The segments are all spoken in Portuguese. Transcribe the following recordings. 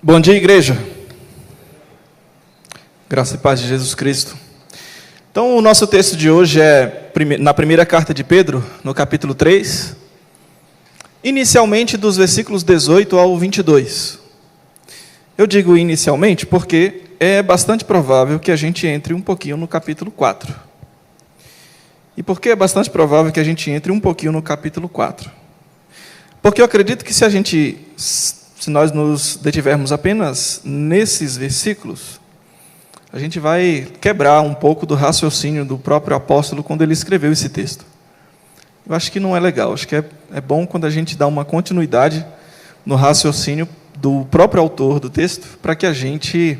Bom dia, igreja. Graça e paz de Jesus Cristo. Então, o nosso texto de hoje é na primeira carta de Pedro, no capítulo 3, inicialmente dos versículos 18 ao 22. Eu digo inicialmente porque é bastante provável que a gente entre um pouquinho no capítulo 4. E por que é bastante provável que a gente entre um pouquinho no capítulo 4? Porque eu acredito que se nós nos detivermos apenas nesses versículos, a gente vai quebrar um pouco do raciocínio do próprio apóstolo quando ele escreveu esse texto. Eu acho que não é legal, acho que é bom quando a gente dá uma continuidade no raciocínio do próprio autor do texto, para que a gente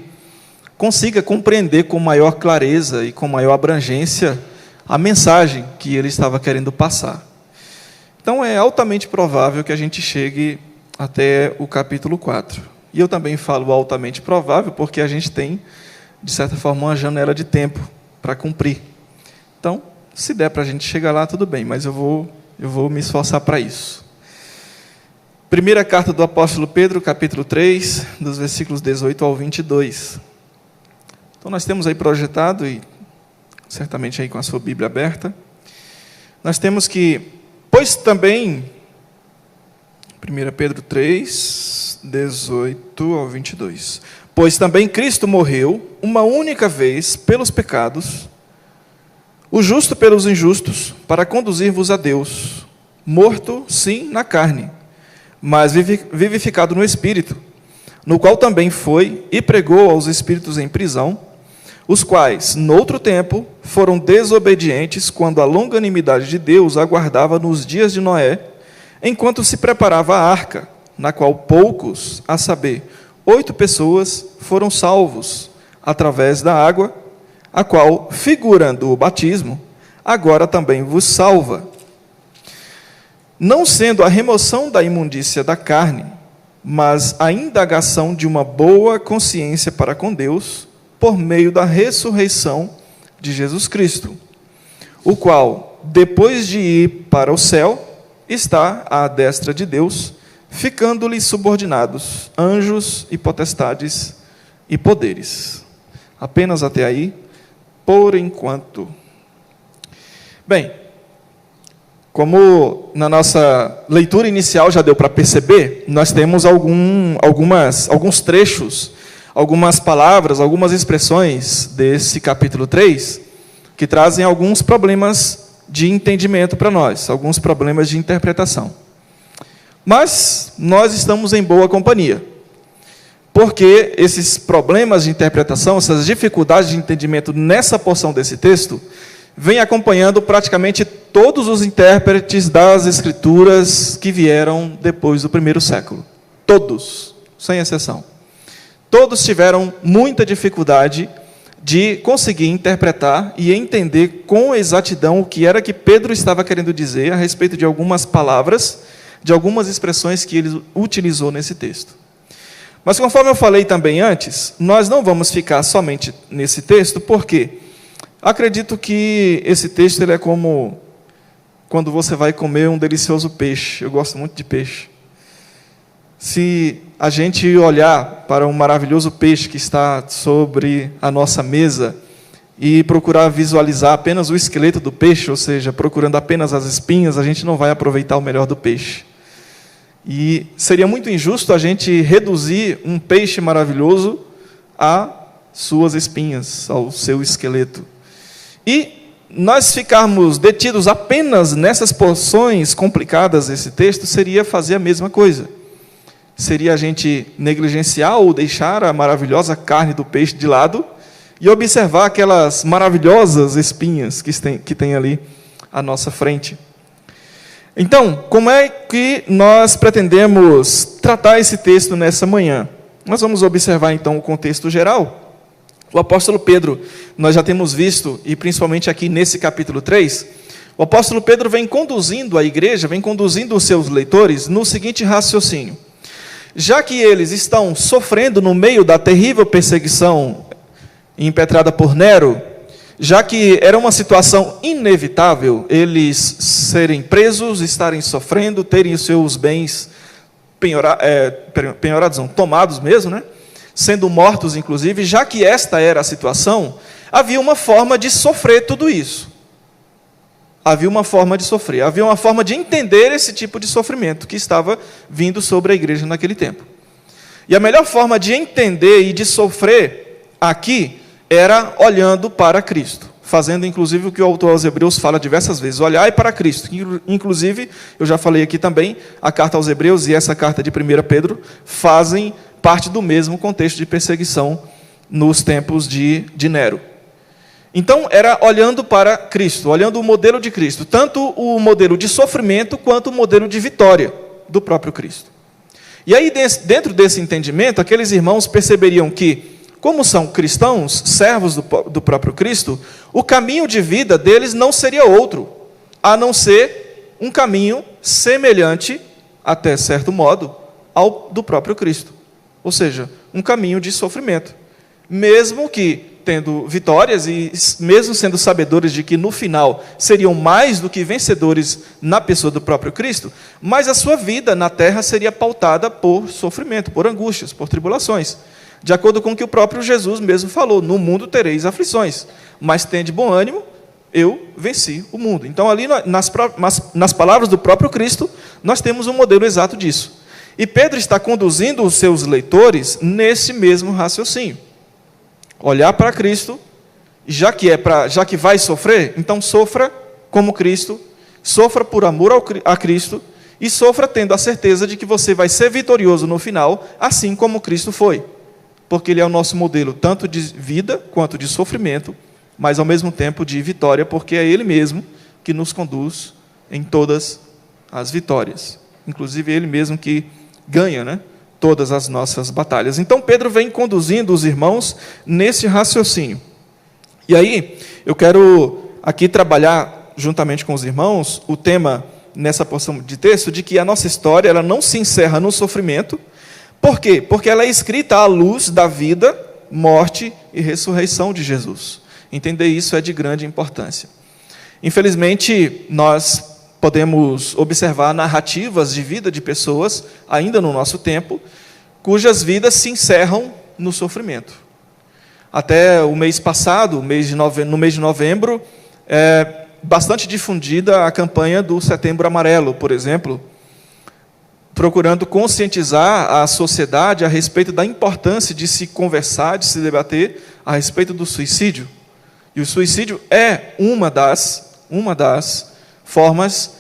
consiga compreender com maior clareza e com maior abrangência a mensagem que ele estava querendo passar. Então é altamente provável que a gente chegue até o capítulo 4. E eu também falo altamente provável porque a gente tem, de certa forma, uma janela de tempo para cumprir. Então, se der para a gente chegar lá, tudo bem, mas eu vou me esforçar para isso. Primeira carta do apóstolo Pedro, capítulo 3, dos versículos 18 ao 22. Então, nós temos aí projetado, e certamente aí com a sua Bíblia aberta, nós temos que, pois também, 1 Pedro 3, 18 ao 22. Pois também Cristo morreu uma única vez pelos pecados, o justo pelos injustos, para conduzir-vos a Deus, morto, sim, na carne, mas vivificado no Espírito, no qual também foi e pregou aos espíritos em prisão, os quais, noutro tempo, foram desobedientes quando a longanimidade de Deus aguardava nos dias de Noé, enquanto se preparava a arca, na qual poucos, a saber, 8 pessoas, foram salvos através da água, a qual, figurando o batismo, agora também vos salva. Não sendo a remoção da imundícia da carne, mas a indagação de uma boa consciência para com Deus, por meio da ressurreição de Jesus Cristo, o qual, depois de ir para o céu, está à destra de Deus, ficando-lhe subordinados anjos e potestades e poderes. Apenas até aí, por enquanto. Bem, como na nossa leitura inicial já deu para perceber, nós temos alguns trechos, algumas palavras, algumas expressões desse capítulo 3, que trazem alguns problemas de entendimento para nós, alguns problemas de interpretação. Mas nós estamos em boa companhia, porque esses problemas de interpretação, essas dificuldades de entendimento nessa porção desse texto, vêm acompanhando praticamente todos os intérpretes das Escrituras que vieram depois do primeiro século. Todos, sem exceção. Todos tiveram muita dificuldade de conseguir interpretar e entender com exatidão o que era que Pedro estava querendo dizer a respeito de algumas palavras, de algumas expressões que ele utilizou nesse texto. Mas, conforme eu falei também antes, nós não vamos ficar somente nesse texto, porque acredito que esse texto ele é como quando você vai comer um delicioso peixe. Eu gosto muito de peixe. Se a gente olhar para um maravilhoso peixe que está sobre a nossa mesa e procurar visualizar apenas o esqueleto do peixe, ou seja, procurando apenas as espinhas, a gente não vai aproveitar o melhor do peixe. E seria muito injusto a gente reduzir um peixe maravilhoso a suas espinhas, ao seu esqueleto. E nós ficarmos detidos apenas nessas porções complicadas desse texto seria fazer a mesma coisa. Seria a gente negligenciar ou deixar a maravilhosa carne do peixe de lado e observar aquelas maravilhosas espinhas que tem ali à nossa frente. Então, como é que nós pretendemos tratar esse texto nessa manhã? Nós vamos observar então o contexto geral. O apóstolo Pedro, nós já temos visto, e principalmente aqui nesse capítulo 3, o apóstolo Pedro vem conduzindo a igreja, vem conduzindo os seus leitores no seguinte raciocínio. Já que eles estão sofrendo no meio da terrível perseguição impetrada por Nero, já que era uma situação inevitável eles serem presos, estarem sofrendo, terem os seus bens penhorados, não, tomados mesmo, né? sendo mortos, inclusive, já que esta era a situação, havia uma forma de sofrer tudo isso. Havia uma forma de sofrer, havia uma forma de entender esse tipo de sofrimento que estava vindo sobre a igreja naquele tempo. E a melhor forma de entender e de sofrer aqui era olhando para Cristo, fazendo inclusive o que o autor aos Hebreus fala diversas vezes, olhai para Cristo. Inclusive, eu já falei aqui também, a carta aos Hebreus e essa carta de 1 Pedro fazem parte do mesmo contexto de perseguição nos tempos de Nero. Então, era olhando para Cristo, olhando o modelo de Cristo, tanto o modelo de sofrimento quanto o modelo de vitória do próprio Cristo. E aí, dentro desse entendimento, aqueles irmãos perceberiam que, como são cristãos, servos do próprio Cristo, o caminho de vida deles não seria outro, a não ser um caminho semelhante, até certo modo, ao do próprio Cristo. Ou seja, um caminho de sofrimento. Mesmo que tendo vitórias e mesmo sendo sabedores de que no final seriam mais do que vencedores na pessoa do próprio Cristo, mas a sua vida na terra seria pautada por sofrimento, por angústias, por tribulações. De acordo com o que o próprio Jesus mesmo falou, no mundo tereis aflições, mas tende bom ânimo, eu venci o mundo. Então ali nas palavras do próprio Cristo, nós temos um modelo exato disso. E Pedro está conduzindo os seus leitores nesse mesmo raciocínio. Olhar para Cristo, já que vai sofrer, então sofra como Cristo, sofra por amor a Cristo e sofra tendo a certeza de que você vai ser vitorioso no final, assim como Cristo foi. Porque Ele é o nosso modelo tanto de vida quanto de sofrimento, mas ao mesmo tempo de vitória, porque é Ele mesmo que nos conduz em todas as vitórias. Inclusive Ele mesmo que ganha, todas as nossas batalhas. Então Pedro vem conduzindo os irmãos nesse raciocínio. E aí, eu quero aqui trabalhar juntamente com os irmãos o tema nessa porção de texto de que a nossa história ela não se encerra no sofrimento. Por quê? Porque ela é escrita à luz da vida, morte e ressurreição de Jesus. Entender isso é de grande importância. Infelizmente, nós podemos observar narrativas de vida de pessoas, ainda no nosso tempo, cujas vidas se encerram no sofrimento. Até o mês passado, no mês de novembro, é bastante difundida a campanha do Setembro Amarelo, por exemplo, procurando conscientizar a sociedade a respeito da importância de se conversar, de se debater a respeito do suicídio. E o suicídio é uma das formas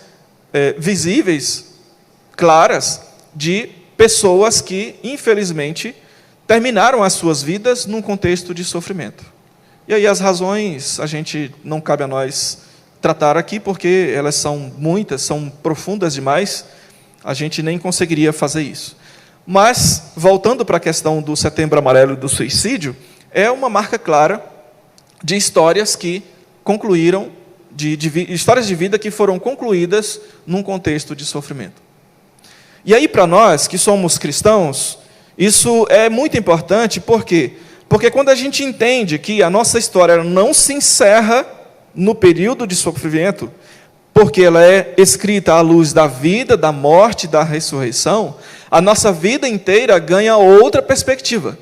visíveis, claras, de pessoas que, infelizmente, terminaram as suas vidas num contexto de sofrimento. E aí as razões, não cabe a nós tratar aqui, porque elas são muitas, são profundas demais, a gente nem conseguiria fazer isso. Mas, voltando para a questão do Setembro Amarelo e do suicídio, é uma marca clara de histórias que concluíram, histórias de vida que foram concluídas num contexto de sofrimento. E aí, para nós, que somos cristãos, isso é muito importante, por quê? Porque quando a gente entende que a nossa história não se encerra no período de sofrimento, porque ela é escrita à luz da vida, da morte, da ressurreição, a nossa vida inteira ganha outra perspectiva.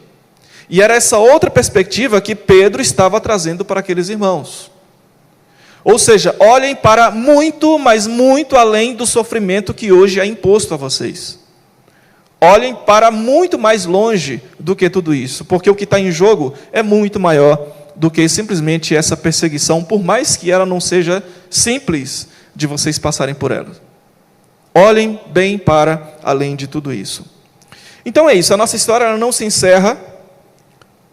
E era essa outra perspectiva que Pedro estava trazendo para aqueles irmãos. Ou seja, olhem para muito, mas muito além do sofrimento que hoje é imposto a vocês. Olhem para muito mais longe do que tudo isso, porque o que está em jogo é muito maior do que simplesmente essa perseguição, por mais que ela não seja simples de vocês passarem por ela. Olhem bem para além de tudo isso. Então é isso, a nossa história ela não se encerra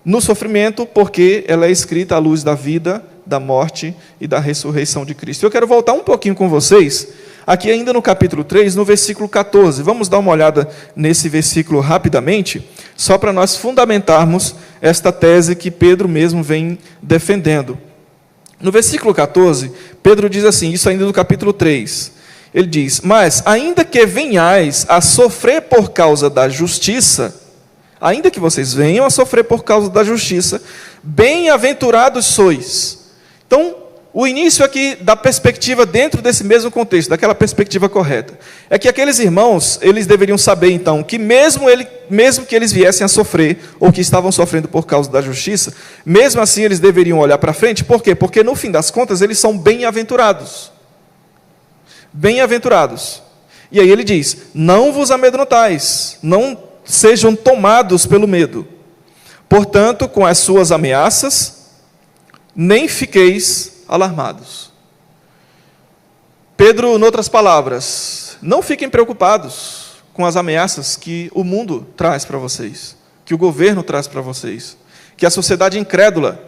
no sofrimento, porque ela é escrita à luz da vida, da morte e da ressurreição de Cristo. Eu quero voltar um pouquinho com vocês, aqui ainda no capítulo 3, no versículo 14. Vamos dar uma olhada nesse versículo rapidamente, só para nós fundamentarmos esta tese que Pedro mesmo vem defendendo. No versículo 14, Pedro diz assim, isso ainda no capítulo 3, ele diz, mas ainda que venhais a sofrer por causa da justiça, ainda que vocês venham a sofrer por causa da justiça, bem-aventurados sois. Então, o início aqui da perspectiva dentro desse mesmo contexto, daquela perspectiva correta, é que aqueles irmãos, eles deveriam saber então, que mesmo que eles viessem a sofrer, ou que estavam sofrendo por causa da justiça, mesmo assim eles deveriam olhar para frente. Por quê? Porque no fim das contas eles são bem-aventurados. Bem-aventurados. E aí ele diz, não vos amedrontais, não sejam tomados pelo medo. Portanto, com as suas ameaças, nem fiqueis alarmados. Pedro, em outras palavras, não fiquem preocupados com as ameaças que o mundo traz para vocês, que o governo traz para vocês, que a sociedade incrédula,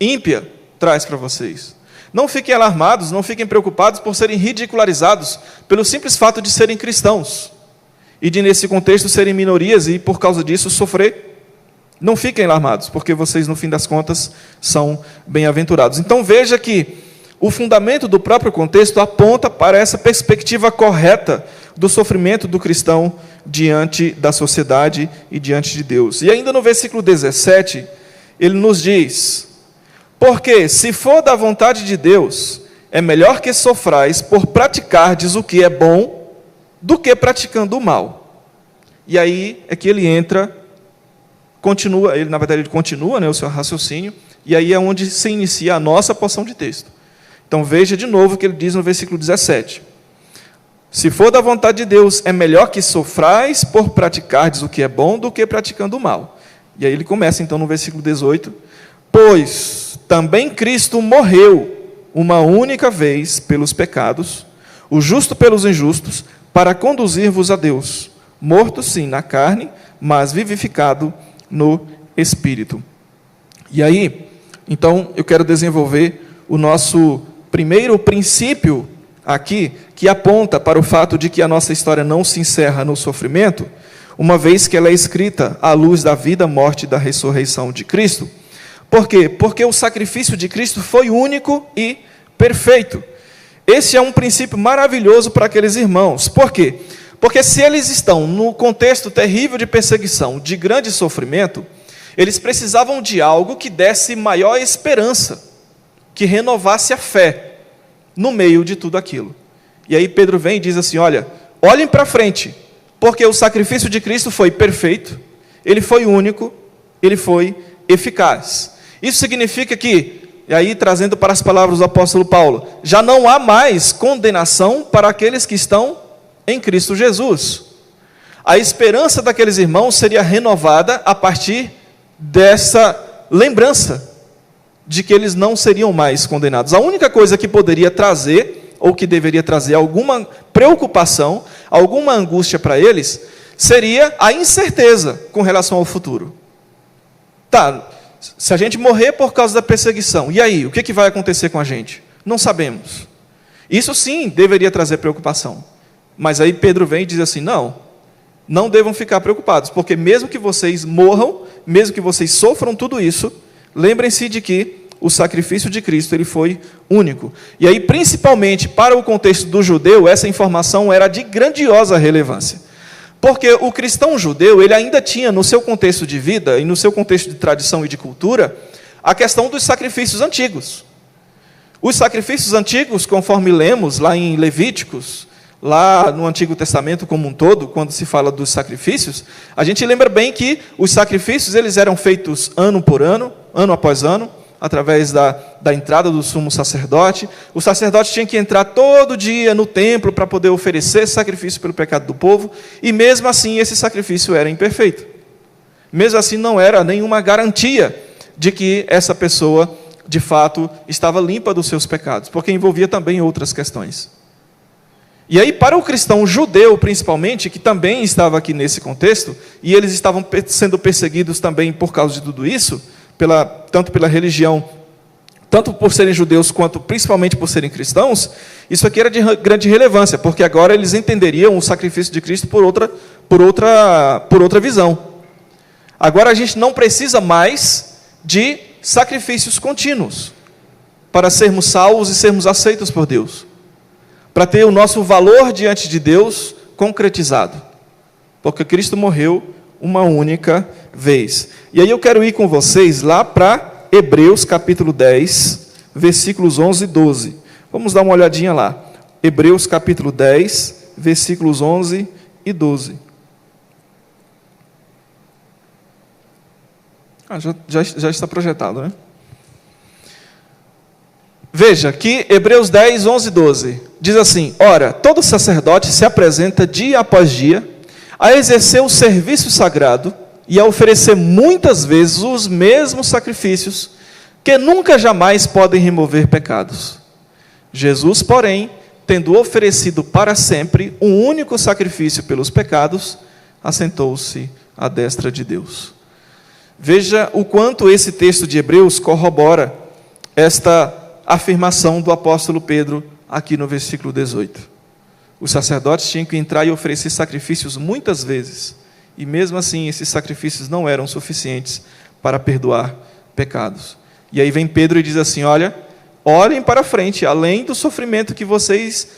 ímpia, traz para vocês. Não fiquem alarmados, não fiquem preocupados por serem ridicularizados pelo simples fato de serem cristãos e de, nesse contexto, serem minorias e, por causa disso, sofrer. Não fiquem alarmados, porque vocês, no fim das contas, são bem-aventurados. Então, veja que o fundamento do próprio contexto aponta para essa perspectiva correta do sofrimento do cristão diante da sociedade e diante de Deus. E ainda no versículo 17, ele nos diz: porque, se for da vontade de Deus, é melhor que sofrais por praticardes o que é bom, do que praticando o mal. E aí é que ele entra, continua, ele continua, né, o seu raciocínio, e aí é onde se inicia a nossa porção de texto. Então veja de novo o que ele diz no versículo 17. Se for da vontade de Deus, é melhor que sofrais por praticardes o que é bom, do que praticando o mal. E aí ele começa então no versículo 18, pois também Cristo morreu uma única vez pelos pecados, o justo pelos injustos, para conduzir-vos a Deus, morto sim na carne, mas vivificado no Espírito. E aí, então, eu quero desenvolver o nosso primeiro princípio aqui, que aponta para o fato de que a nossa história não se encerra no sofrimento, uma vez que ela é escrita à luz da vida, morte e da ressurreição de Cristo. Por quê? Porque o sacrifício de Cristo foi único e perfeito. Esse é um princípio maravilhoso para aqueles irmãos. Por quê? Porque se eles estão no contexto terrível de perseguição, de grande sofrimento, eles precisavam de algo que desse maior esperança, que renovasse a fé no meio de tudo aquilo. E aí Pedro vem e diz assim, olhem para frente, porque o sacrifício de Cristo foi perfeito, ele foi único, ele foi eficaz. Isso significa que, e aí trazendo para as palavras do apóstolo Paulo, já não há mais condenação para aqueles que estão em Cristo Jesus. A esperança daqueles irmãos seria renovada a partir dessa lembrança de que eles não seriam mais condenados. A única coisa que poderia trazer, ou que deveria trazer alguma preocupação, alguma angústia para eles, seria a incerteza com relação ao futuro. Tá, se a gente morrer por causa da perseguição, e aí, o que vai acontecer com a gente? Não sabemos. Isso sim deveria trazer preocupação. Mas aí Pedro vem e diz assim, não devam ficar preocupados, porque mesmo que vocês morram, mesmo que vocês sofram tudo isso, lembrem-se de que o sacrifício de Cristo ele foi único. E aí, principalmente para o contexto do judeu, essa informação era de grandiosa relevância. Porque o cristão judeu, ele ainda tinha no seu contexto de vida, e no seu contexto de tradição e de cultura, a questão dos sacrifícios antigos. Os sacrifícios antigos, conforme lemos lá em Levíticos, lá no Antigo Testamento como um todo, quando se fala dos sacrifícios, a gente lembra bem que os sacrifícios eles eram feitos ano por ano, ano após ano, através da entrada do sumo sacerdote. O sacerdote tinha que entrar todo dia no templo para poder oferecer sacrifício pelo pecado do povo, e mesmo assim esse sacrifício era imperfeito. Mesmo assim não era nenhuma garantia de que essa pessoa, de fato, estava limpa dos seus pecados, porque envolvia também outras questões. E aí, para o cristão judeu, principalmente, que também estava aqui nesse contexto, e eles estavam sendo perseguidos também por causa de tudo isso, tanto pela religião, tanto por serem judeus, quanto principalmente por serem cristãos, isso aqui era de grande relevância, porque agora eles entenderiam o sacrifício de Cristo por outra visão. Agora a gente não precisa mais de sacrifícios contínuos para sermos salvos e sermos aceitos por Deus, para ter o nosso valor diante de Deus concretizado, porque Cristo morreu uma única vez. E aí eu quero ir com vocês lá para Hebreus capítulo 10, versículos 11 e 12. Vamos dar uma olhadinha lá. Hebreus capítulo 10, versículos 11 e 12. Já está projetado, né? Veja que Hebreus 10, 11 e 12 diz assim: ora, todo sacerdote se apresenta dia após dia a exercer o serviço sagrado e a oferecer muitas vezes os mesmos sacrifícios que nunca jamais podem remover pecados. Jesus, porém, tendo oferecido para sempre um único sacrifício pelos pecados, assentou-se à destra de Deus. Veja o quanto esse texto de Hebreus corrobora esta afirmação do apóstolo Pedro aqui no versículo 18. Os sacerdotes tinham que entrar e oferecer sacrifícios muitas vezes, e mesmo assim esses sacrifícios não eram suficientes para perdoar pecados. E aí vem Pedro e diz assim: olha, olhem para frente, além do sofrimento que vocês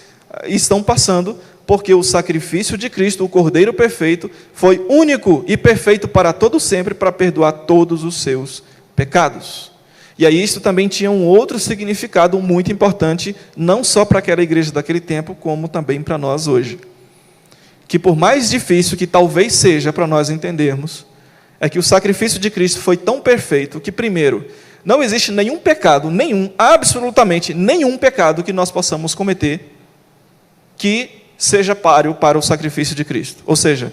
estão passando, porque o sacrifício de Cristo, o Cordeiro perfeito, foi único e perfeito para todo sempre, para perdoar todos os seus pecados. E aí isso também tinha um outro significado muito importante, não só para aquela igreja daquele tempo, como também para nós hoje. Que por mais difícil que talvez seja para nós entendermos, é que o sacrifício de Cristo foi tão perfeito que, primeiro, não existe nenhum pecado, absolutamente nenhum pecado que nós possamos cometer que seja páreo para o sacrifício de Cristo. Ou seja,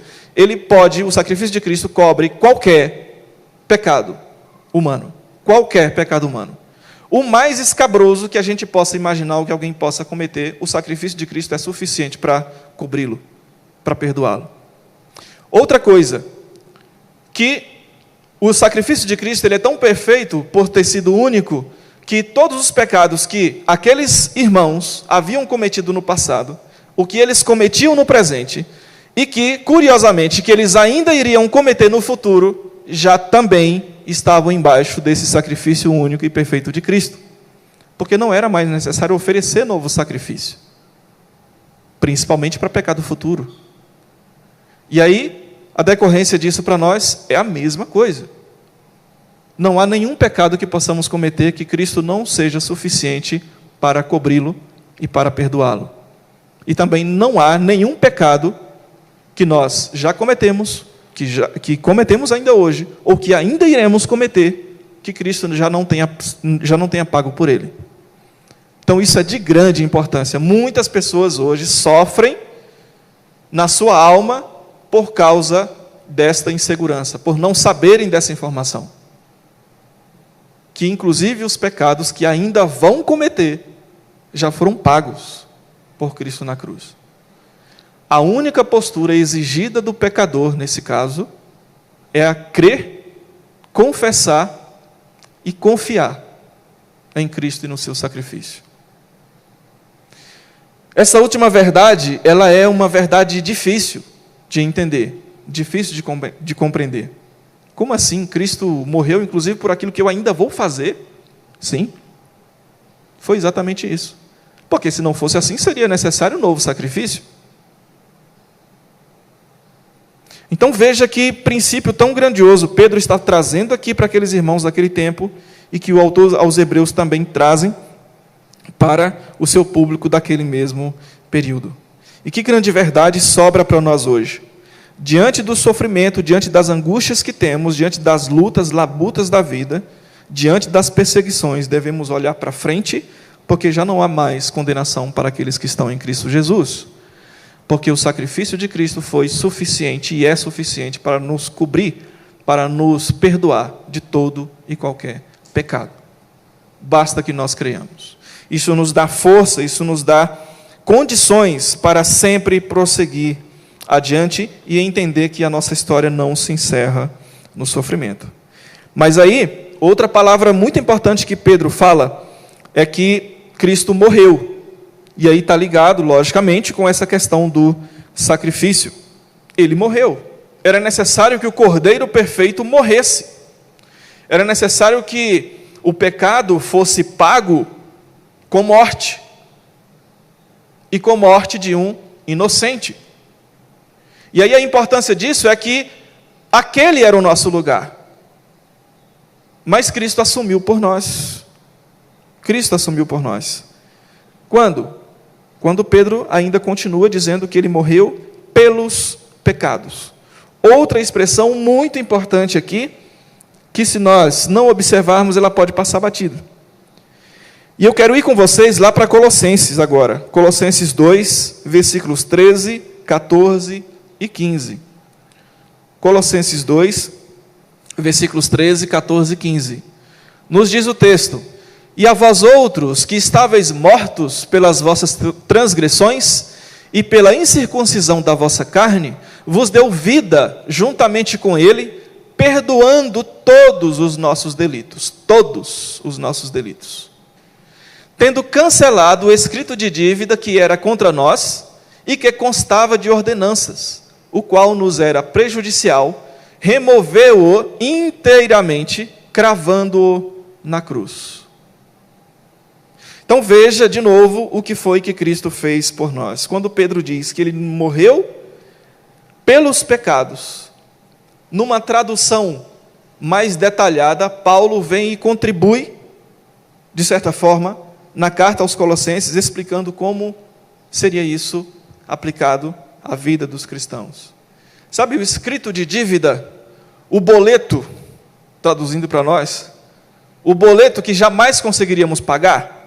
o sacrifício de Cristo cobre qualquer pecado humano. Qualquer pecado humano. O mais escabroso que a gente possa imaginar ou que alguém possa cometer, o sacrifício de Cristo é suficiente para cobri-lo, para perdoá-lo. Outra coisa, que o sacrifício de Cristo ele é tão perfeito por ter sido único, que todos os pecados que aqueles irmãos haviam cometido no passado, o que eles cometiam no presente, e que, curiosamente, que eles ainda iriam cometer no futuro, já também estavam embaixo desse sacrifício único e perfeito de Cristo. Porque não era mais necessário oferecer novo sacrifício, principalmente para pecado futuro. E aí, a decorrência disso para nós é a mesma coisa. Não há nenhum pecado que possamos cometer que Cristo não seja suficiente para cobri-lo e para perdoá-lo. E também não há nenhum pecado que nós já cometemos, que cometemos ainda hoje, ou que ainda iremos cometer, que Cristo já não tenha pago por ele. Então isso é de grande importância. Muitas pessoas hoje sofrem na sua alma por causa desta insegurança, por não saberem dessa informação. Que inclusive os pecados que ainda vão cometer, já foram pagos por Cristo na cruz. A única postura exigida do pecador, nesse caso, é a crer, confessar e confiar em Cristo e no seu sacrifício. Essa última verdade, ela é uma verdade difícil de entender, difícil de compreender. Como assim? Cristo morreu, inclusive, por aquilo que eu ainda vou fazer? Sim, foi exatamente isso. Porque se não fosse assim, seria necessário um novo sacrifício. Então veja que princípio tão grandioso Pedro está trazendo aqui para aqueles irmãos daquele tempo, e que o autor aos Hebreus também trazem para o seu público daquele mesmo período. E que grande verdade sobra para nós hoje. Diante do sofrimento, diante das angústias que temos, diante das lutas, labutas da vida, diante das perseguições, devemos olhar para frente, porque já não há mais condenação para aqueles que estão em Cristo Jesus. Porque o sacrifício de Cristo foi suficiente e é suficiente para nos cobrir, para nos perdoar de todo e qualquer pecado. Basta que nós creiamos. Isso nos dá força, isso nos dá condições para sempre prosseguir adiante e entender que a nossa história não se encerra no sofrimento. Mas aí, outra palavra muito importante que Pedro fala é que Cristo morreu. E aí está ligado, logicamente, com essa questão do sacrifício. Ele morreu. Era necessário que o Cordeiro perfeito morresse. Era necessário que o pecado fosse pago com morte. E com morte de um inocente. E aí a importância disso é que aquele era o nosso lugar. Mas Cristo assumiu por nós. Cristo assumiu por nós. Quando? Quando Pedro ainda continua dizendo que ele morreu pelos pecados. Outra expressão muito importante aqui, que se nós não observarmos, ela pode passar batida. E eu quero ir com vocês lá para Colossenses agora. Colossenses 2, versículos 13, 14 e 15. Colossenses 2, versículos 13, 14 e 15. Nos diz o texto: E a vós outros, que estáveis mortos pelas vossas transgressões e pela incircuncisão da vossa carne, vos deu vida juntamente com ele, perdoando todos os nossos delitos. Todos os nossos delitos. Tendo cancelado o escrito de dívida que era contra nós e que constava de ordenanças, o qual nos era prejudicial, removeu-o inteiramente, cravando-o na cruz. Então veja de novo o que foi que Cristo fez por nós. Quando Pedro diz que ele morreu pelos pecados, numa tradução mais detalhada, Paulo vem e contribui, de certa forma, na carta aos Colossenses, explicando como seria isso aplicado à vida dos cristãos. Sabe o escrito de dívida, o boleto, traduzindo para nós, o boleto que jamais conseguiríamos pagar?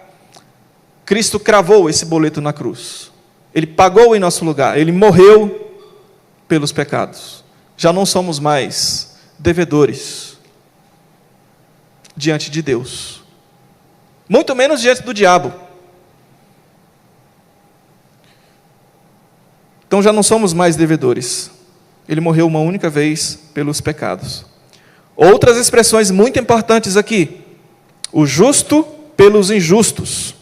Cristo cravou esse boleto na cruz. Ele pagou em nosso lugar, ele morreu pelos pecados. Já não somos mais devedores diante de Deus. Muito menos diante do diabo. Então já não somos mais devedores. Ele morreu uma única vez pelos pecados. Outras expressões muito importantes aqui. O justo pelos injustos,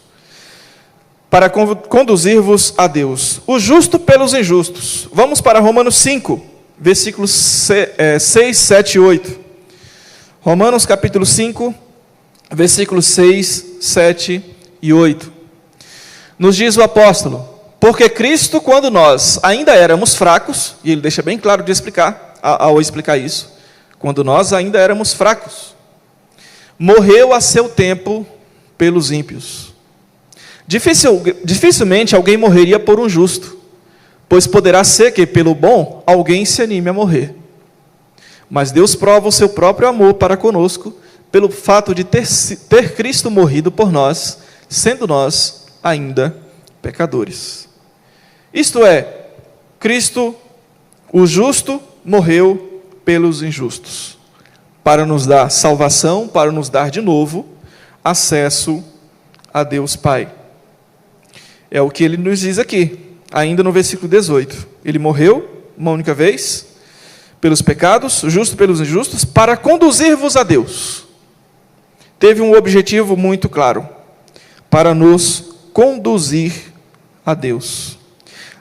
para conduzir-vos a Deus. O justo pelos injustos. Vamos para Romanos 5, versículos 6, 7 e 8. Romanos capítulo 5, versículos 6, 7 e 8. Nos diz o apóstolo: Porque Cristo, quando nós ainda éramos fracos, e ele deixa bem claro de explicar, ao explicar isso, quando nós ainda éramos fracos, morreu a seu tempo pelos ímpios. Dificilmente alguém morreria por um justo, pois poderá ser que pelo bom alguém se anime a morrer. Mas Deus prova o seu próprio amor para conosco, pelo fato de ter Cristo morrido por nós, sendo nós ainda pecadores. Isto é, Cristo, o justo, morreu pelos injustos, para nos dar salvação, para nos dar de novo acesso a Deus Pai. É o que ele nos diz aqui, ainda no versículo 18. Ele morreu uma única vez pelos pecados, justo pelos injustos, para conduzir-vos a Deus. Teve um objetivo muito claro, para nos conduzir a Deus.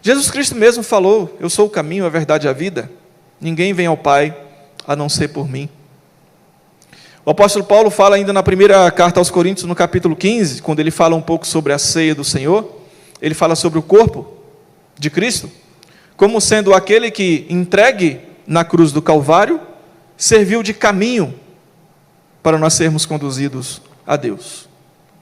Jesus Cristo mesmo falou: Eu sou o caminho, a verdade e a vida. Ninguém vem ao Pai a não ser por mim. O apóstolo Paulo fala ainda na primeira carta aos Coríntios, no capítulo 15, quando ele fala um pouco sobre a ceia do Senhor, ele fala sobre o corpo de Cristo, como sendo aquele que, entregue na cruz do Calvário, serviu de caminho para nós sermos conduzidos a Deus,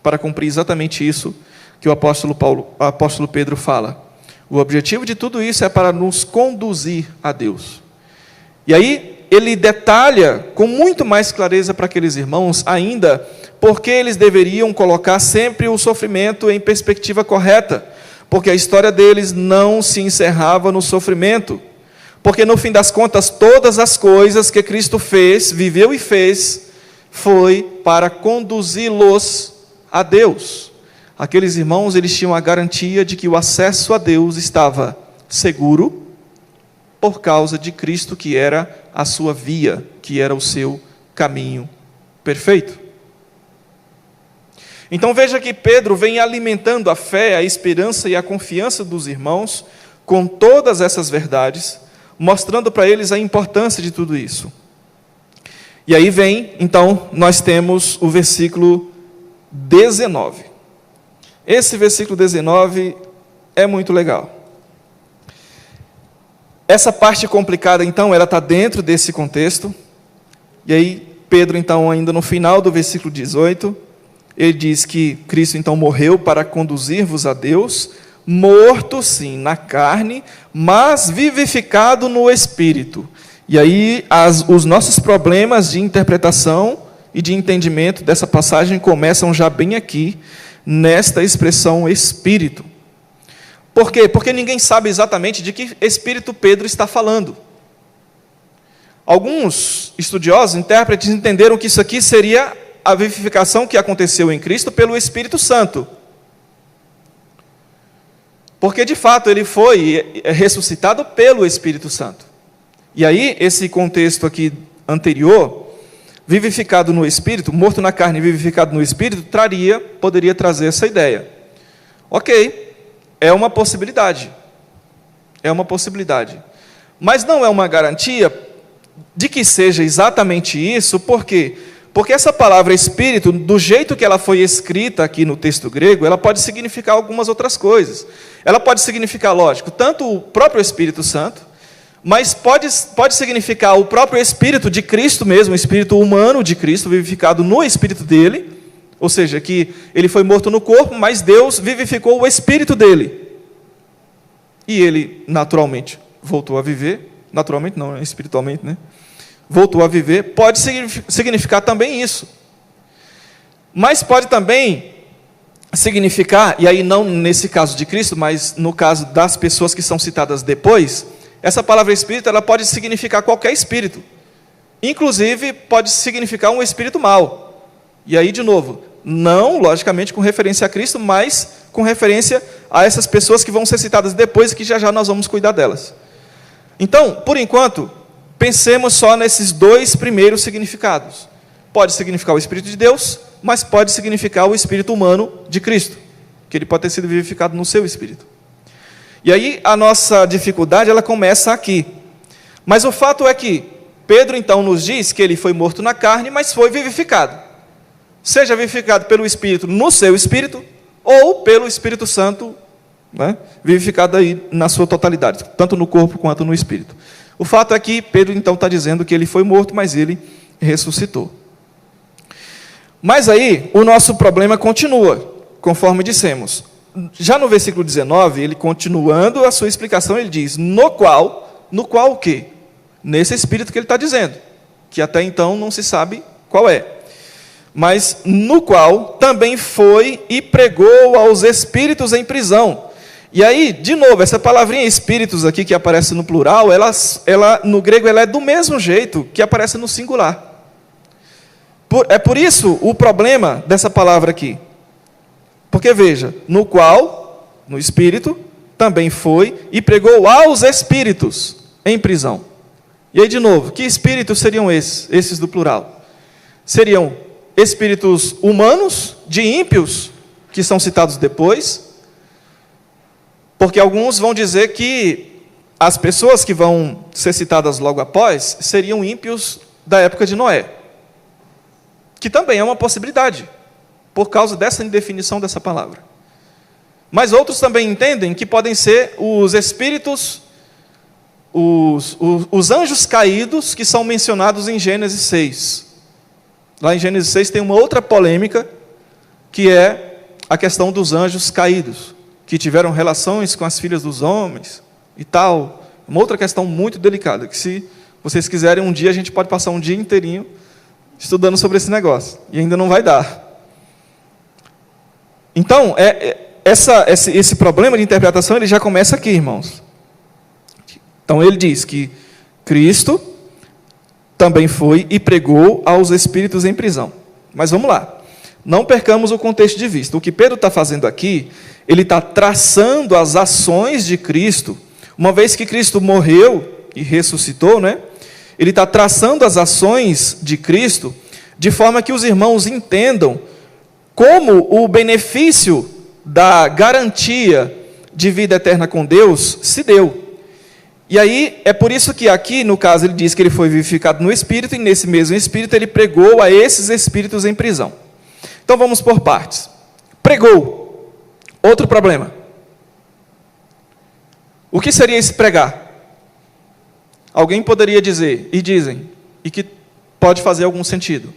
para cumprir exatamente isso que o apóstolo Pedro fala. O objetivo de tudo isso é para nos conduzir a Deus. E aí ele detalha com muito mais clareza para aqueles irmãos ainda, porque eles deveriam colocar sempre o sofrimento em perspectiva correta, porque a história deles não se encerrava no sofrimento, porque no fim das contas todas as coisas que Cristo fez, viveu e fez, foi para conduzi-los a Deus. Aqueles irmãos, eles tinham a garantia de que o acesso a Deus estava seguro, por causa de Cristo, que era a sua via, que era o seu caminho perfeito. Então veja que Pedro vem alimentando a fé, a esperança e a confiança dos irmãos com todas essas verdades, mostrando para eles a importância de tudo isso. E aí vem, então, nós temos o versículo 19. Esse versículo 19 é muito legal. Essa parte complicada, então, ela está dentro desse contexto. E aí, Pedro, então, ainda no final do versículo 18, ele diz que Cristo então morreu para conduzir-vos a Deus, morto sim na carne, mas vivificado no Espírito. E aí os nossos problemas de interpretação e de entendimento dessa passagem começam já bem aqui, nesta expressão Espírito. Por quê? Porque ninguém sabe exatamente de que Espírito Pedro está falando. Alguns estudiosos, intérpretes, entenderam que isso aqui seria a vivificação que aconteceu em Cristo pelo Espírito Santo. Porque, de fato, ele foi ressuscitado pelo Espírito Santo. E aí, esse contexto aqui anterior, vivificado no Espírito, morto na carne e vivificado no Espírito, poderia trazer essa ideia. Ok, é uma possibilidade. É uma possibilidade. Mas não é uma garantia de que seja exatamente isso, por quê? Porque essa palavra Espírito, do jeito que ela foi escrita aqui no texto grego, ela pode significar algumas outras coisas. Ela pode significar, lógico, tanto o próprio Espírito Santo, mas pode significar o próprio Espírito de Cristo mesmo, o Espírito humano de Cristo, vivificado no Espírito dele, ou seja, que ele foi morto no corpo, mas Deus vivificou o Espírito dele. E ele, naturalmente, voltou a viver, naturalmente não, espiritualmente, né? Voltou a viver, pode significar também isso. Mas pode também significar, e aí não nesse caso de Cristo, mas no caso das pessoas que são citadas depois, essa palavra espírito, ela pode significar qualquer espírito. Inclusive, pode significar um espírito mau. E aí, de novo, não, logicamente, com referência a Cristo, mas com referência a essas pessoas que vão ser citadas depois e que já já nós vamos cuidar delas. Então, por enquanto, pensemos só nesses dois primeiros significados. Pode significar o Espírito de Deus, mas pode significar o Espírito humano de Cristo, que ele pode ter sido vivificado no seu Espírito. E aí a nossa dificuldade, ela começa aqui. Mas o fato é que Pedro então nos diz que ele foi morto na carne, mas foi vivificado. Seja vivificado pelo Espírito no seu Espírito, ou pelo Espírito Santo, né, vivificado aí na sua totalidade, tanto no corpo quanto no Espírito. O fato é que Pedro então está dizendo que ele foi morto, mas ele ressuscitou. Mas aí o nosso problema continua, conforme dissemos. Já no versículo 19, ele continuando a sua explicação, ele diz, no qual o quê? Nesse Espírito que ele está dizendo, que até então não se sabe qual é. Mas no qual também foi e pregou aos espíritos em prisão. E aí, de novo, essa palavrinha espíritos aqui que aparece no plural, ela no grego ela é do mesmo jeito que aparece no singular. É por isso o problema dessa palavra aqui. Porque veja, no qual, no espírito, também foi e pregou aos espíritos em prisão. E aí, de novo, que espíritos seriam esses? Esses do plural. Seriam espíritos humanos, de ímpios, que são citados depois. Porque alguns vão dizer que as pessoas que vão ser citadas logo após seriam ímpios da época de Noé. Que também é uma possibilidade, por causa dessa indefinição dessa palavra. Mas outros também entendem que podem ser os espíritos, os anjos caídos que são mencionados em Gênesis 6. Lá em Gênesis 6 tem uma outra polêmica, que é a questão dos anjos caídos, que tiveram relações com as filhas dos homens e tal. Uma outra questão muito delicada, que se vocês quiserem um dia, a gente pode passar um dia inteirinho estudando sobre esse negócio, e ainda não vai dar. Então, esse problema de interpretação, ele já começa aqui, irmãos. Então, ele diz que Cristo também foi e pregou aos espíritos em prisão. Mas vamos lá. Não percamos o contexto de vista. O que Pedro está fazendo aqui, ele está traçando as ações de Cristo. Uma vez que Cristo morreu e ressuscitou, né? Ele está traçando as ações de Cristo de forma que os irmãos entendam como o benefício da garantia de vida eterna com Deus se deu. E aí, é por isso que aqui, no caso, ele diz que ele foi vivificado no Espírito, e nesse mesmo Espírito ele pregou a esses espíritos em prisão. Então vamos por partes. Pregou. Outro problema. O que seria esse pregar? Alguém poderia dizer, e dizem, e que pode fazer algum sentido,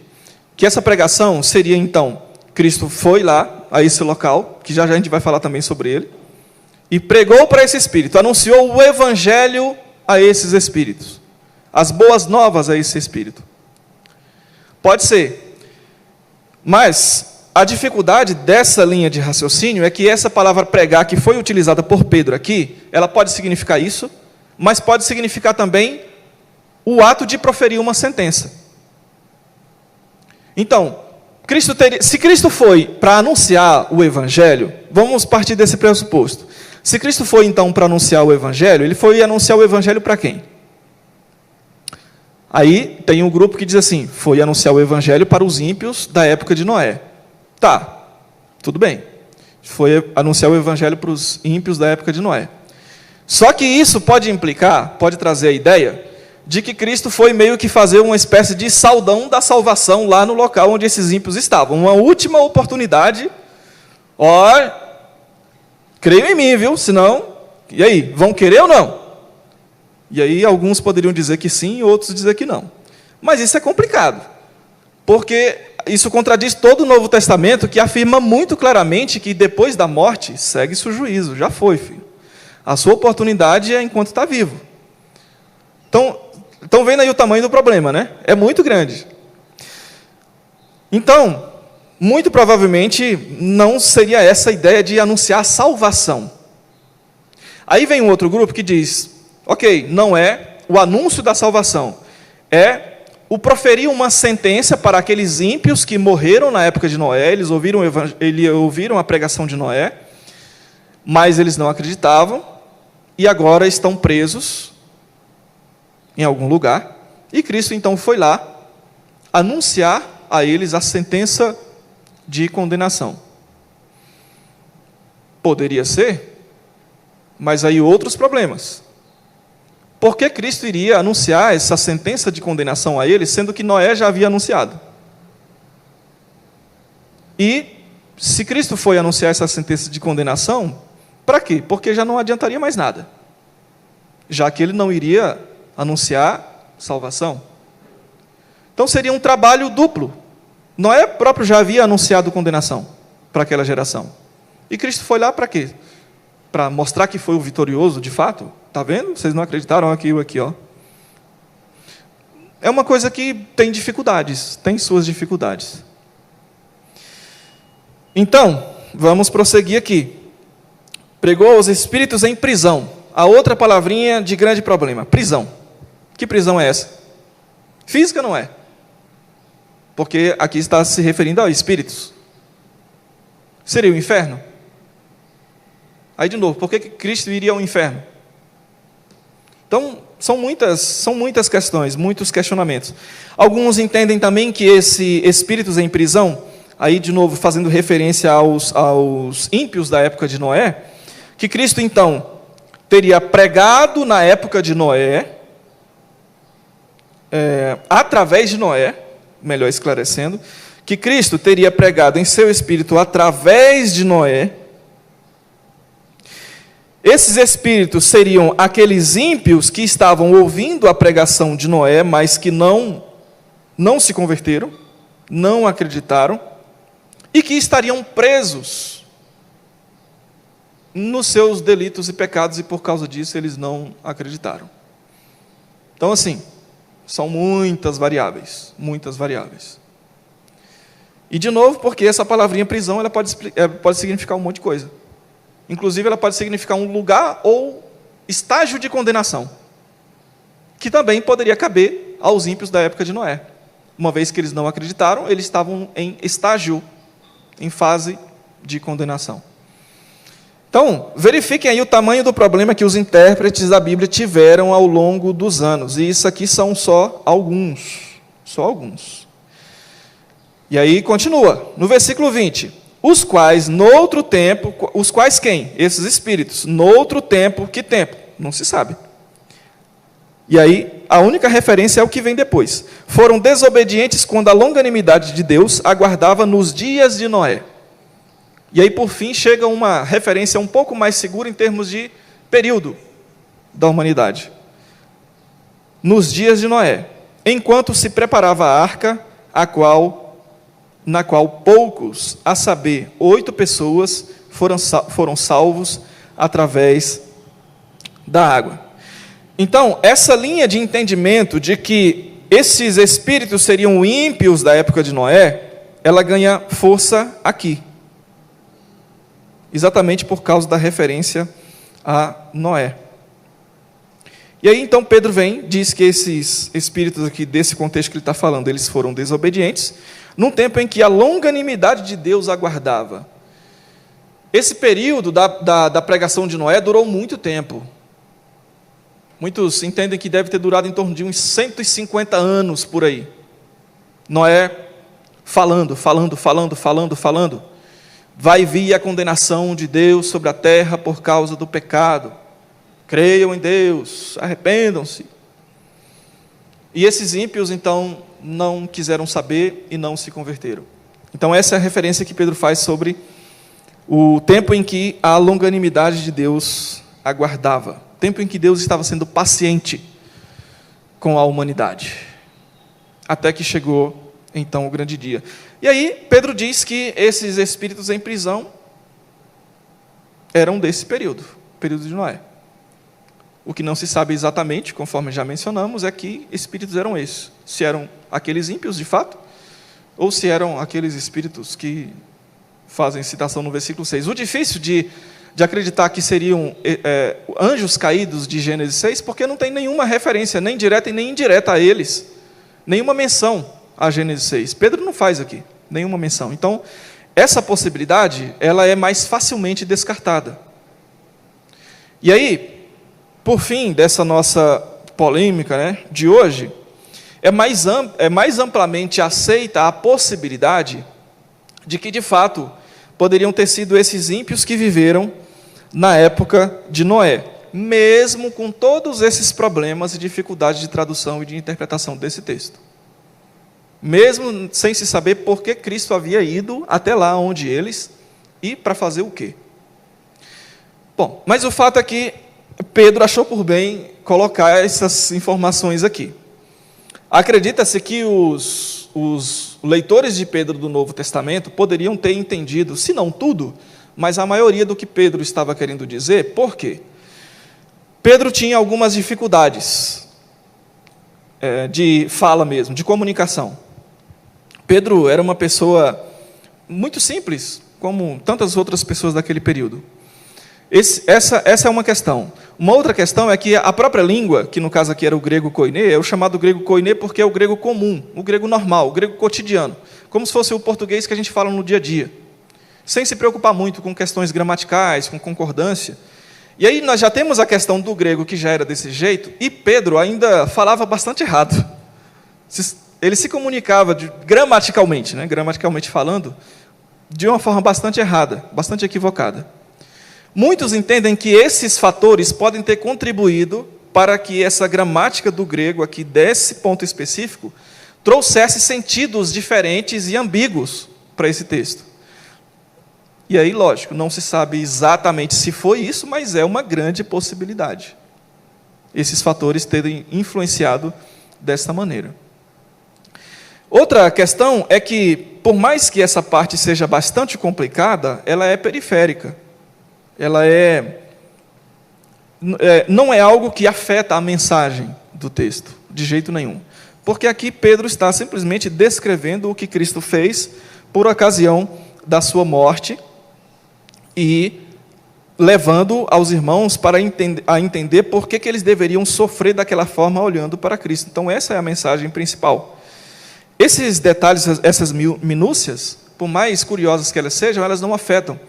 que essa pregação seria então Cristo foi lá, a esse local, que já a gente vai falar também sobre ele, e pregou para esse espírito, anunciou o evangelho a esses espíritos, as boas novas a esse espírito. Pode ser, mas a dificuldade dessa linha de raciocínio é que essa palavra pregar, que foi utilizada por Pedro aqui, ela pode significar isso, mas pode significar também o ato de proferir uma sentença. Então, se Cristo foi para anunciar o evangelho, vamos partir desse pressuposto. Se Cristo foi então para anunciar o evangelho, ele foi anunciar o evangelho para quem? Aí tem um grupo que diz assim, foi anunciar o evangelho para os ímpios da época de Noé. Tá, tudo bem. Foi anunciar o evangelho para os ímpios da época de Noé. Só que isso pode implicar, pode trazer a ideia de que Cristo foi meio que fazer uma espécie de saudão da salvação lá no local onde esses ímpios estavam. Uma última oportunidade. Ó, creio em mim, viu? Senão, e aí, vão querer ou não? E aí alguns poderiam dizer que sim, outros dizer que não. Mas isso é complicado, porque isso contradiz todo o Novo Testamento, que afirma muito claramente que depois da morte, segue-se o juízo. Já foi, filho. A sua oportunidade é enquanto está vivo. Então vendo aí o tamanho do problema, né? É muito grande. Então, muito provavelmente, não seria essa a ideia de anunciar a salvação. Aí vem um outro grupo que diz, ok, não é o anúncio da salvação, é o proferir uma sentença para aqueles ímpios que morreram na época de Noé, eles ouviram a pregação de Noé, mas eles não acreditavam, e agora estão presos em algum lugar, e Cristo então foi lá anunciar a eles a sentença de condenação. Poderia ser, mas aí outros problemas. Por que Cristo iria anunciar essa sentença de condenação a eles, sendo que Noé já havia anunciado? E, se Cristo foi anunciar essa sentença de condenação, para quê? Porque já não adiantaria mais nada, já que ele não iria anunciar salvação. Então seria um trabalho duplo. Noé próprio já havia anunciado condenação para aquela geração. E Cristo foi lá para quê? Para mostrar que foi o vitorioso de fato. Está vendo? Vocês não acreditaram aqui, ó. É uma coisa que tem dificuldades, tem suas dificuldades. Então, vamos prosseguir aqui. Pregou os espíritos em prisão. A outra palavrinha de grande problema, prisão. Que prisão é essa? Física não é. Porque aqui está se referindo a espíritos. Seria o inferno? Aí de novo, por que Cristo iria ao inferno? Então, são muitas questões, muitos questionamentos. Alguns entendem também que esse espíritos em prisão, aí de novo fazendo referência aos ímpios da época de Noé, que Cristo então teria pregado na época de Noé, através de Noé, melhor esclarecendo, que Cristo teria pregado em seu espírito através de Noé. Esses espíritos seriam aqueles ímpios que estavam ouvindo a pregação de Noé, mas que não se converteram, não acreditaram, e que estariam presos nos seus delitos e pecados, e por causa disso eles não acreditaram. Então, assim, são muitas variáveis, muitas variáveis. E, de novo, porque essa palavrinha prisão, ela pode significar um monte de coisa. Inclusive, ela pode significar um lugar ou estágio de condenação, que também poderia caber aos ímpios da época de Noé. Uma vez que eles não acreditaram, eles estavam em estágio, em fase de condenação. Então, verifiquem aí o tamanho do problema que os intérpretes da Bíblia tiveram ao longo dos anos. E isso aqui são só alguns. Só alguns. E aí continua, no versículo 20. Os quais, noutro tempo, os quais quem? Esses espíritos. Noutro tempo, que tempo? Não se sabe. E aí, a única referência é o que vem depois. Foram desobedientes quando a longanimidade de Deus aguardava nos dias de Noé. E aí, por fim, chega uma referência um pouco mais segura em termos de período da humanidade. Nos dias de Noé, enquanto se preparava a arca, a qual na qual poucos, a saber, 8 pessoas, foram salvos através da água. Então, essa linha de entendimento de que esses espíritos seriam ímpios da época de Noé, ela ganha força aqui. Exatamente por causa da referência a Noé. E aí, então, Pedro diz que esses espíritos aqui, desse contexto que ele está falando, eles foram desobedientes, num tempo em que a longanimidade de Deus aguardava. Esse período da pregação de Noé durou muito tempo. Muitos entendem que deve ter durado em torno de uns 150 anos por aí. Noé falando. Vai vir a condenação de Deus sobre a terra por causa do pecado. Creiam em Deus, arrependam-se. E esses ímpios, então, não quiseram saber e não se converteram. Então, essa é a referência que Pedro faz sobre o tempo em que a longanimidade de Deus aguardava. O tempo em que Deus estava sendo paciente com a humanidade. Até que chegou, então, o grande dia. E aí, Pedro diz que esses espíritos em prisão eram desse período de Noé. O que não se sabe exatamente, conforme já mencionamos, é que espíritos eram esses. Se eram aqueles ímpios, de fato, ou se eram aqueles espíritos que fazem citação no versículo 6. O difícil de acreditar que seriam anjos caídos de Gênesis 6, porque não tem nenhuma referência, nem direta e nem indireta a eles. Nenhuma menção a Gênesis 6. Pedro não faz aqui nenhuma menção. Então, essa possibilidade, ela é mais facilmente descartada. E aí, por fim dessa nossa polêmica, de hoje, é mais amplamente aceita a possibilidade de que, de fato, poderiam ter sido esses ímpios que viveram na época de Noé, mesmo com todos esses problemas e dificuldades de tradução e de interpretação desse texto. Mesmo sem se saber por que Cristo havia ido até lá onde eles, e para fazer o quê? Bom, mas o fato é que Pedro achou por bem colocar essas informações aqui. Acredita-se que os leitores de Pedro do Novo Testamento poderiam ter entendido, se não tudo, mas a maioria do que Pedro estava querendo dizer. Por quê? Pedro tinha algumas dificuldades de fala mesmo, de comunicação. Pedro era uma pessoa muito simples, como tantas outras pessoas daquele período. Essa é uma questão. Uma outra questão é que a própria língua, que no caso aqui era o grego koiné, é o chamado grego koiné porque é o grego comum, o grego normal, o grego cotidiano, como se fosse o português que a gente fala no dia a dia, sem se preocupar muito com questões gramaticais, com concordância. E aí nós já temos a questão do grego que já era desse jeito, e Pedro ainda falava bastante errado. Ele se comunicava gramaticalmente falando, de uma forma bastante errada, bastante equivocada. Muitos entendem que esses fatores podem ter contribuído para que essa gramática do grego aqui, desse ponto específico, trouxesse sentidos diferentes e ambíguos para esse texto. E aí, lógico, não se sabe exatamente se foi isso, mas é uma grande possibilidade. Esses fatores terem influenciado dessa maneira. Outra questão é que, por mais que essa parte seja bastante complicada, ela é periférica. Ela não é algo que afeta a mensagem do texto, de jeito nenhum. Porque aqui Pedro está simplesmente descrevendo o que Cristo fez por ocasião da sua morte e levando aos irmãos a entender por que eles deveriam sofrer daquela forma olhando para Cristo. Então essa é a mensagem principal. Esses detalhes, essas minúcias, por mais curiosas que elas sejam, elas não afetam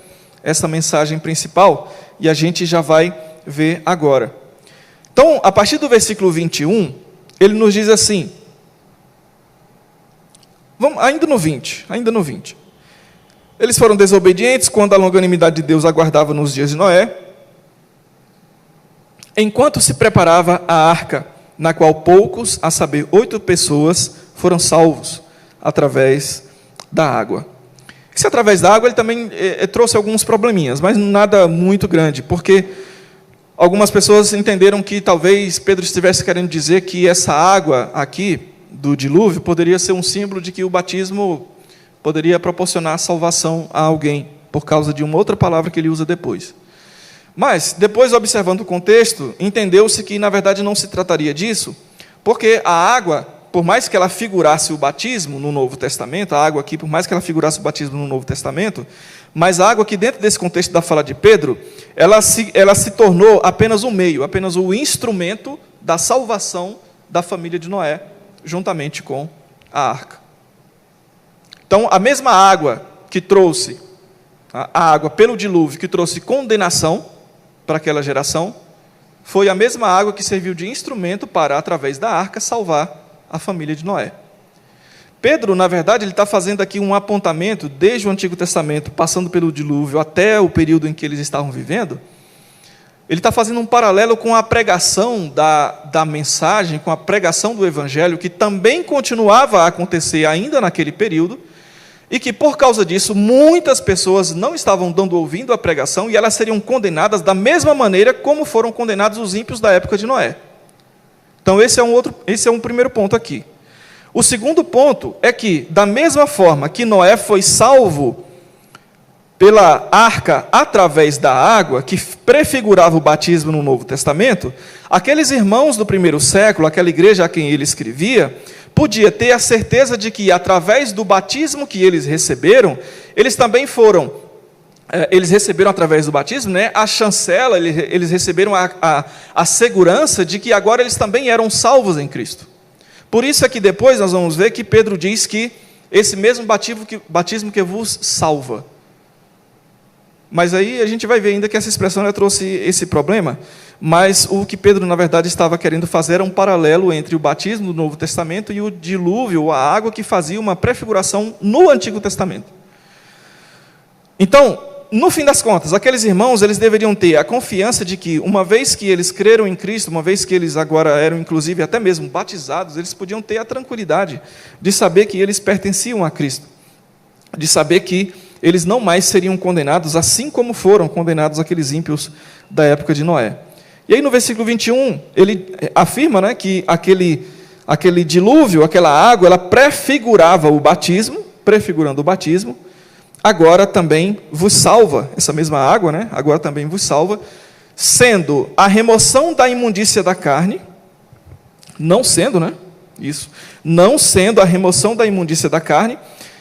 essa mensagem principal, e a gente já vai ver agora. Então, a partir do versículo 21, ele nos diz assim, ainda no 20, eles foram desobedientes quando a longanimidade de Deus aguardava nos dias de Noé, enquanto se preparava a arca, na qual poucos, a saber, 8 pessoas, foram salvos através da água. Se através da água, ele também trouxe alguns probleminhas, mas nada muito grande, porque algumas pessoas entenderam que talvez Pedro estivesse querendo dizer que essa água aqui, do dilúvio, poderia ser um símbolo de que o batismo poderia proporcionar salvação a alguém, por causa de uma outra palavra que ele usa depois. Mas, depois, observando o contexto, entendeu-se que, na verdade, não se trataria disso, porque a água, por mais que ela figurasse o batismo no Novo Testamento, a água aqui, por mais que ela figurasse o batismo no Novo Testamento, mas a água aqui, dentro desse contexto da fala de Pedro, ela se tornou apenas um meio, apenas o instrumento da salvação da família de Noé, juntamente com a arca. Então, a mesma água que trouxe, a água pelo dilúvio, que trouxe condenação para aquela geração, foi a mesma água que serviu de instrumento para, através da arca, salvar a família de Noé. Pedro, na verdade, ele está fazendo aqui um apontamento, desde o Antigo Testamento, passando pelo dilúvio até o período em que eles estavam vivendo. Ele está fazendo um paralelo com a pregação da mensagem, com a pregação do Evangelho, que também continuava a acontecer ainda naquele período, e que, por causa disso, muitas pessoas não estavam ouvindo a pregação, e elas seriam condenadas da mesma maneira como foram condenados os ímpios da época de Noé. Então, esse é um primeiro ponto aqui. O segundo ponto é que, da mesma forma que Noé foi salvo pela arca através da água, que prefigurava o batismo no Novo Testamento, aqueles irmãos do primeiro século, aquela igreja a quem ele escrevia, podia ter a certeza de que, através do batismo que eles receberam, eles também eles receberam através do batismo, né, a chancela, eles receberam a segurança de que agora eles também eram salvos em Cristo. Por isso é que depois nós vamos ver que Pedro diz que esse mesmo batismo que vos salva. Mas aí a gente vai ver ainda que essa expressão já trouxe esse problema, mas o que Pedro, na verdade, estava querendo fazer era um paralelo entre o batismo do Novo Testamento e o dilúvio, a água que fazia uma prefiguração no Antigo Testamento. Então, no fim das contas, aqueles irmãos, eles deveriam ter a confiança de que, uma vez que eles creram em Cristo, uma vez que eles agora eram, inclusive, até mesmo batizados, eles podiam ter a tranquilidade de saber que eles pertenciam a Cristo, de saber que eles não mais seriam condenados, assim como foram condenados aqueles ímpios da época de Noé. E aí no versículo 21, ele afirma, né, que aquele dilúvio, aquela água, ela prefigurava o batismo, prefigurando o batismo, agora também vos salva, essa mesma água, né, agora também vos salva, sendo a remoção da imundícia da carne, não sendo a remoção da imundícia da carne.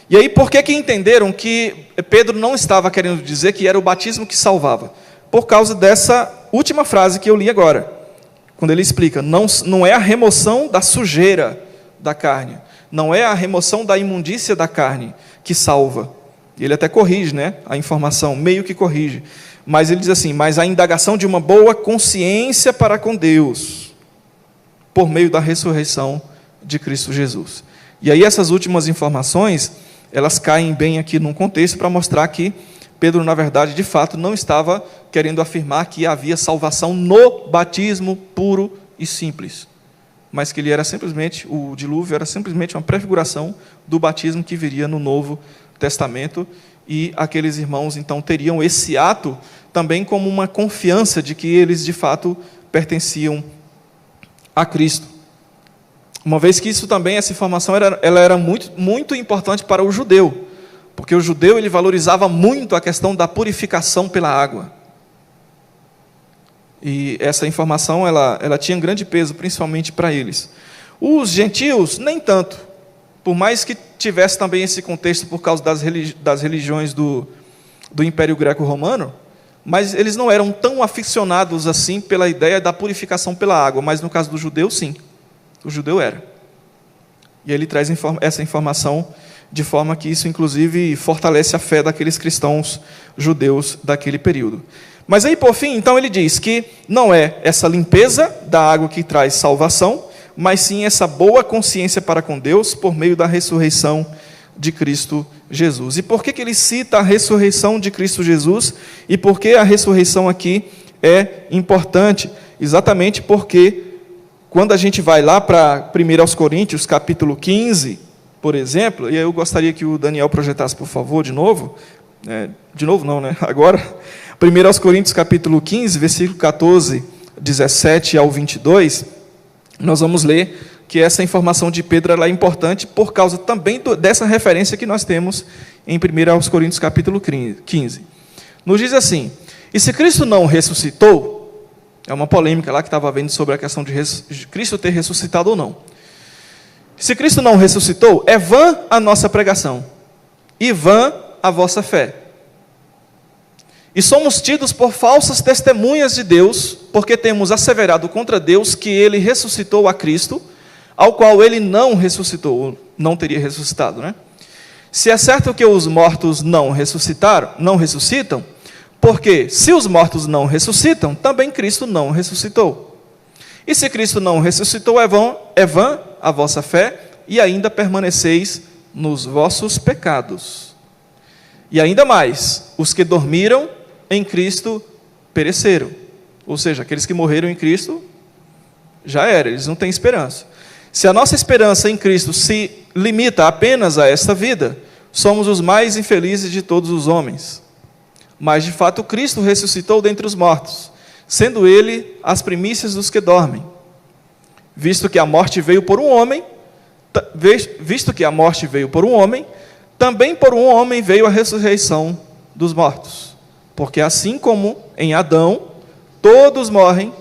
E aí, por que entenderam que Pedro não estava querendo dizer que era o batismo que salvava? Por causa dessa última frase que eu li agora, quando ele explica, não é a remoção da sujeira da carne, não é a remoção da imundícia da carne que salva. E ele até corrige, né, a informação, meio que corrige. Mas ele diz assim, mas a indagação de uma boa consciência para com Deus, por meio da ressurreição de Cristo Jesus. E aí essas últimas informações, elas caem bem aqui num contexto para mostrar que Pedro, na verdade, de fato, não estava querendo afirmar que havia salvação no batismo puro e simples, mas que o dilúvio era simplesmente uma prefiguração do batismo que viria no Novo Testamento, e aqueles irmãos, então, teriam esse ato também como uma confiança de que eles, de fato, pertenciam a Cristo. Uma vez que isso também, essa informação, ela era muito, muito importante para o judeu, porque o judeu ele valorizava muito a questão da purificação pela água. E essa informação ela tinha grande peso, principalmente para eles. Os gentios, nem tanto, por mais que tivesse também esse contexto por causa das religiões do Império Greco-Romano, mas eles não eram tão aficionados assim pela ideia da purificação pela água, mas no caso do judeu, sim. O judeu era. E ele traz essa informação de forma que isso, inclusive, fortalece a fé daqueles cristãos judeus daquele período. Mas aí, por fim, então, ele diz que não é essa limpeza da água que traz salvação, mas sim essa boa consciência para com Deus por meio da ressurreição de Cristo Jesus. E por que ele cita a ressurreição de Cristo Jesus? E por que a ressurreição aqui é importante? Exatamente porque quando a gente vai lá para 1 Coríntios, capítulo 15, por exemplo, e aí eu gostaria que o Daniel projetasse, por favor, de novo. De novo não, né? Agora, 1 Coríntios, capítulo 15, versículo 14, 17 ao 22, nós vamos ler que essa informação de Pedro ela é importante por causa também dessa referência que nós temos em 1 Coríntios capítulo 15. Nos diz assim: e se Cristo não ressuscitou, é uma polêmica lá que estava havendo sobre a questão de Cristo ter ressuscitado ou não. Se Cristo não ressuscitou, é vã a nossa pregação, e vã a vossa fé. E somos tidos por falsas testemunhas de Deus, porque temos asseverado contra Deus que Ele ressuscitou a Cristo, ao qual Ele não ressuscitou, não teria ressuscitado, né? Se é certo que os mortos não ressuscitam, porque se os mortos não ressuscitam, também Cristo não ressuscitou. E se Cristo não ressuscitou, é vã a vossa fé, e ainda permaneceis nos vossos pecados. E ainda mais, os que dormiram em Cristo pereceram. Ou seja, aqueles que morreram em Cristo, já era, eles não têm esperança. Se a nossa esperança em Cristo se limita apenas a esta vida, somos os mais infelizes de todos os homens. Mas, de fato, Cristo ressuscitou dentre os mortos, sendo Ele as primícias dos que dormem. Visto que a morte veio por um homem, também por um homem veio a ressurreição dos mortos. Porque assim como em Adão todos morrem,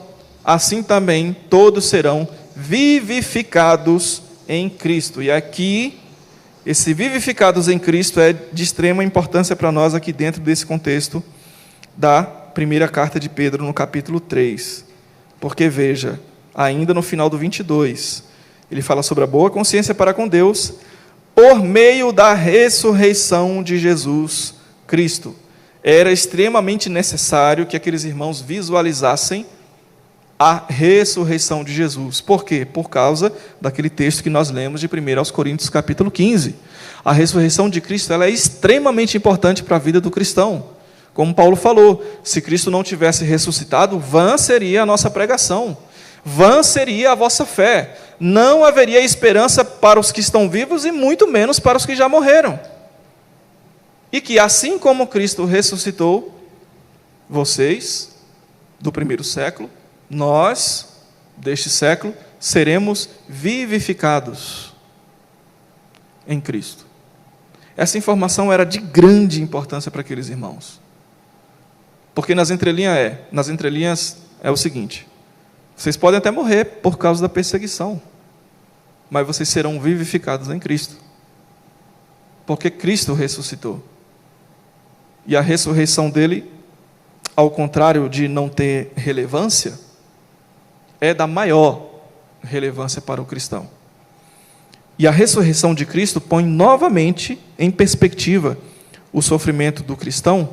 assim também todos serão vivificados em Cristo. E aqui, esse vivificados em Cristo é de extrema importância para nós aqui dentro desse contexto da primeira carta de Pedro, no capítulo 3. Porque veja, ainda no final do 22, ele fala sobre a boa consciência para com Deus, por meio da ressurreição de Jesus Cristo. Era extremamente necessário que aqueles irmãos visualizassem a ressurreição de Jesus. Por quê? Por causa daquele texto que nós lemos de 1 Coríntios capítulo 15. A ressurreição de Cristo ela é extremamente importante para a vida do cristão. Como Paulo falou, se Cristo não tivesse ressuscitado, vã seria a nossa pregação, vã seria a vossa fé. Não haveria esperança para os que estão vivos e muito menos para os que já morreram. E que assim como Cristo ressuscitou vocês do primeiro século, nós, deste século, seremos vivificados em Cristo. Essa informação era de grande importância para aqueles irmãos. Porque nas entrelinhas é o seguinte: vocês podem até morrer por causa da perseguição, mas vocês serão vivificados em Cristo. Porque Cristo ressuscitou. E a ressurreição dele, ao contrário de não ter relevância, é da maior relevância para o cristão. E a ressurreição de Cristo põe novamente em perspectiva o sofrimento do cristão,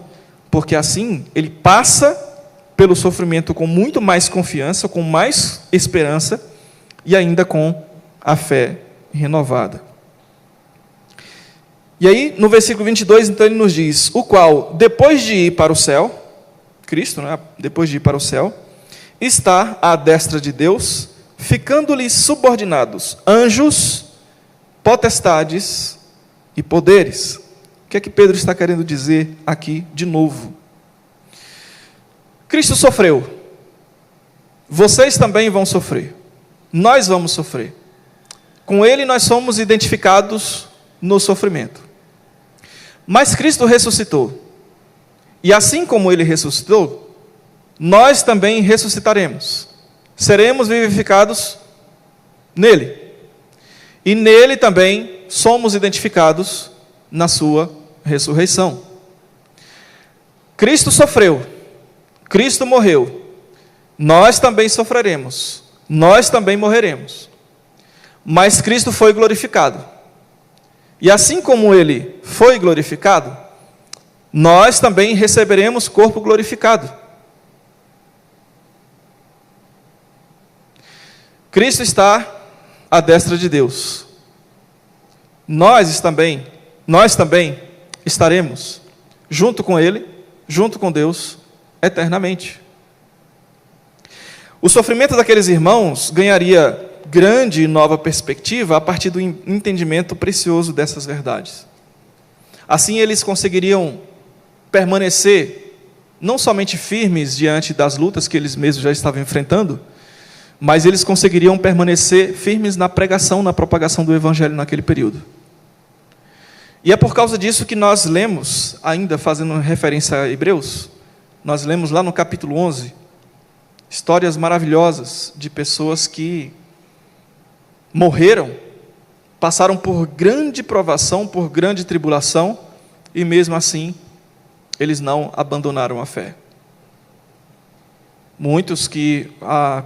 porque assim ele passa pelo sofrimento com muito mais confiança, com mais esperança e ainda com a fé renovada. E aí, no versículo 22, então ele nos diz: o qual, depois de ir para o céu, Cristo, né, depois de ir para o céu, está à destra de Deus, ficando-lhe subordinados anjos, potestades e poderes. O que é que Pedro está querendo dizer aqui de novo? Cristo sofreu. Vocês também vão sofrer. Nós vamos sofrer. Com Ele nós somos identificados no sofrimento. Mas Cristo ressuscitou. E assim como Ele ressuscitou, nós também ressuscitaremos. Seremos vivificados nele. E nele também somos identificados na sua ressurreição. Cristo sofreu. Cristo morreu. Nós também sofreremos. Nós também morreremos. Mas Cristo foi glorificado. E assim como Ele foi glorificado, nós também receberemos corpo glorificado. Cristo está à destra de Deus. Nós também estaremos junto com Ele, junto com Deus, eternamente. O sofrimento daqueles irmãos ganharia grande e nova perspectiva a partir do entendimento precioso dessas verdades. Assim eles conseguiriam permanecer não somente firmes diante das lutas que eles mesmos já estavam enfrentando, mas eles conseguiriam permanecer firmes na pregação, na propagação do Evangelho naquele período. E é por causa disso que nós lemos, ainda fazendo referência a Hebreus, nós lemos lá no capítulo 11, histórias maravilhosas de pessoas que morreram, passaram por grande provação, por grande tribulação, e mesmo assim, eles não abandonaram a fé. Muitos que,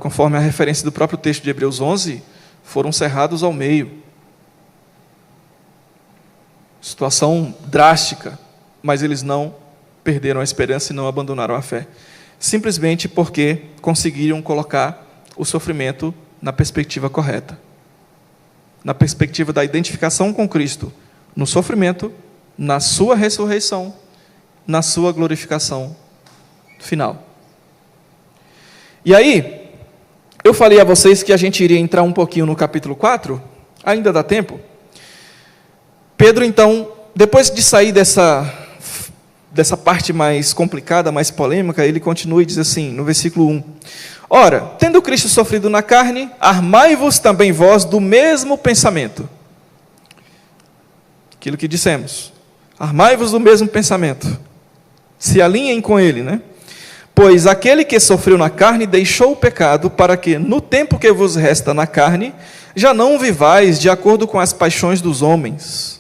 conforme a referência do próprio texto de Hebreus 11, foram cerrados ao meio. Situação drástica, mas eles não perderam a esperança e não abandonaram a fé. Simplesmente porque conseguiram colocar o sofrimento na perspectiva correta. Na perspectiva da identificação com Cristo, no sofrimento, na sua ressurreição, na sua glorificação final. E aí, eu falei a vocês que a gente iria entrar um pouquinho no capítulo 4, ainda dá tempo. Pedro, então, depois de sair dessa parte mais complicada, mais polêmica, ele continua e diz assim, no versículo 1: Ora, tendo Cristo sofrido na carne, armai-vos também vós do mesmo pensamento. Aquilo que dissemos. Armai-vos do mesmo pensamento. Se alinhem com ele, né? Pois aquele que sofreu na carne deixou o pecado, para que, no tempo que vos resta na carne, já não vivais de acordo com as paixões dos homens,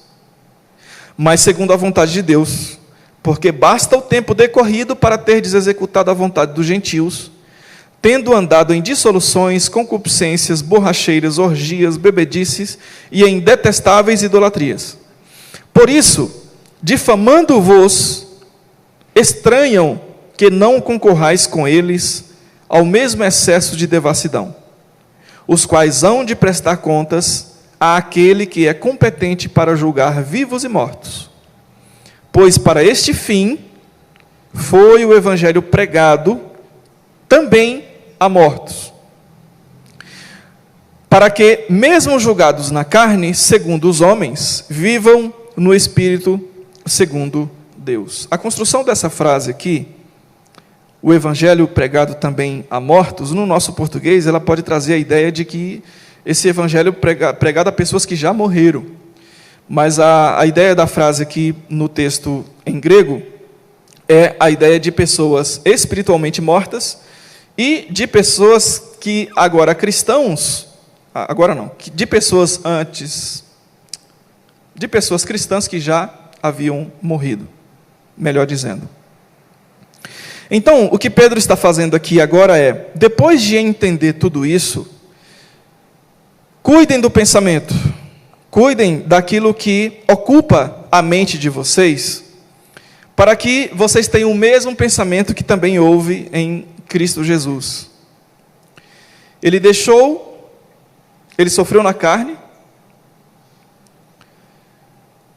mas segundo a vontade de Deus. Porque basta o tempo decorrido para terdes executado a vontade dos gentios, tendo andado em dissoluções, concupiscências, borracheiras, orgias, bebedices e em detestáveis idolatrias. Por isso, difamando-vos, estranham que não concorrais com eles ao mesmo excesso de devassidão, os quais hão de prestar contas àquele que é competente para julgar vivos e mortos. Pois para este fim foi o evangelho pregado também a mortos, para que, mesmo julgados na carne, segundo os homens, vivam no espírito segundo Deus. A construção dessa frase aqui, o evangelho pregado também a mortos, no nosso português, ela pode trazer a ideia de que esse evangelho pregado a pessoas que já morreram. Mas a ideia da frase aqui no texto em grego é a ideia de pessoas espiritualmente mortas e de pessoas que agora cristãos, agora não, de pessoas cristãs que já haviam morrido, melhor dizendo. Então, o que Pedro está fazendo aqui agora é, depois de entender tudo isso, cuidem do pensamento, cuidem daquilo que ocupa a mente de vocês, para que vocês tenham o mesmo pensamento que também houve em Cristo Jesus. Ele sofreu na carne,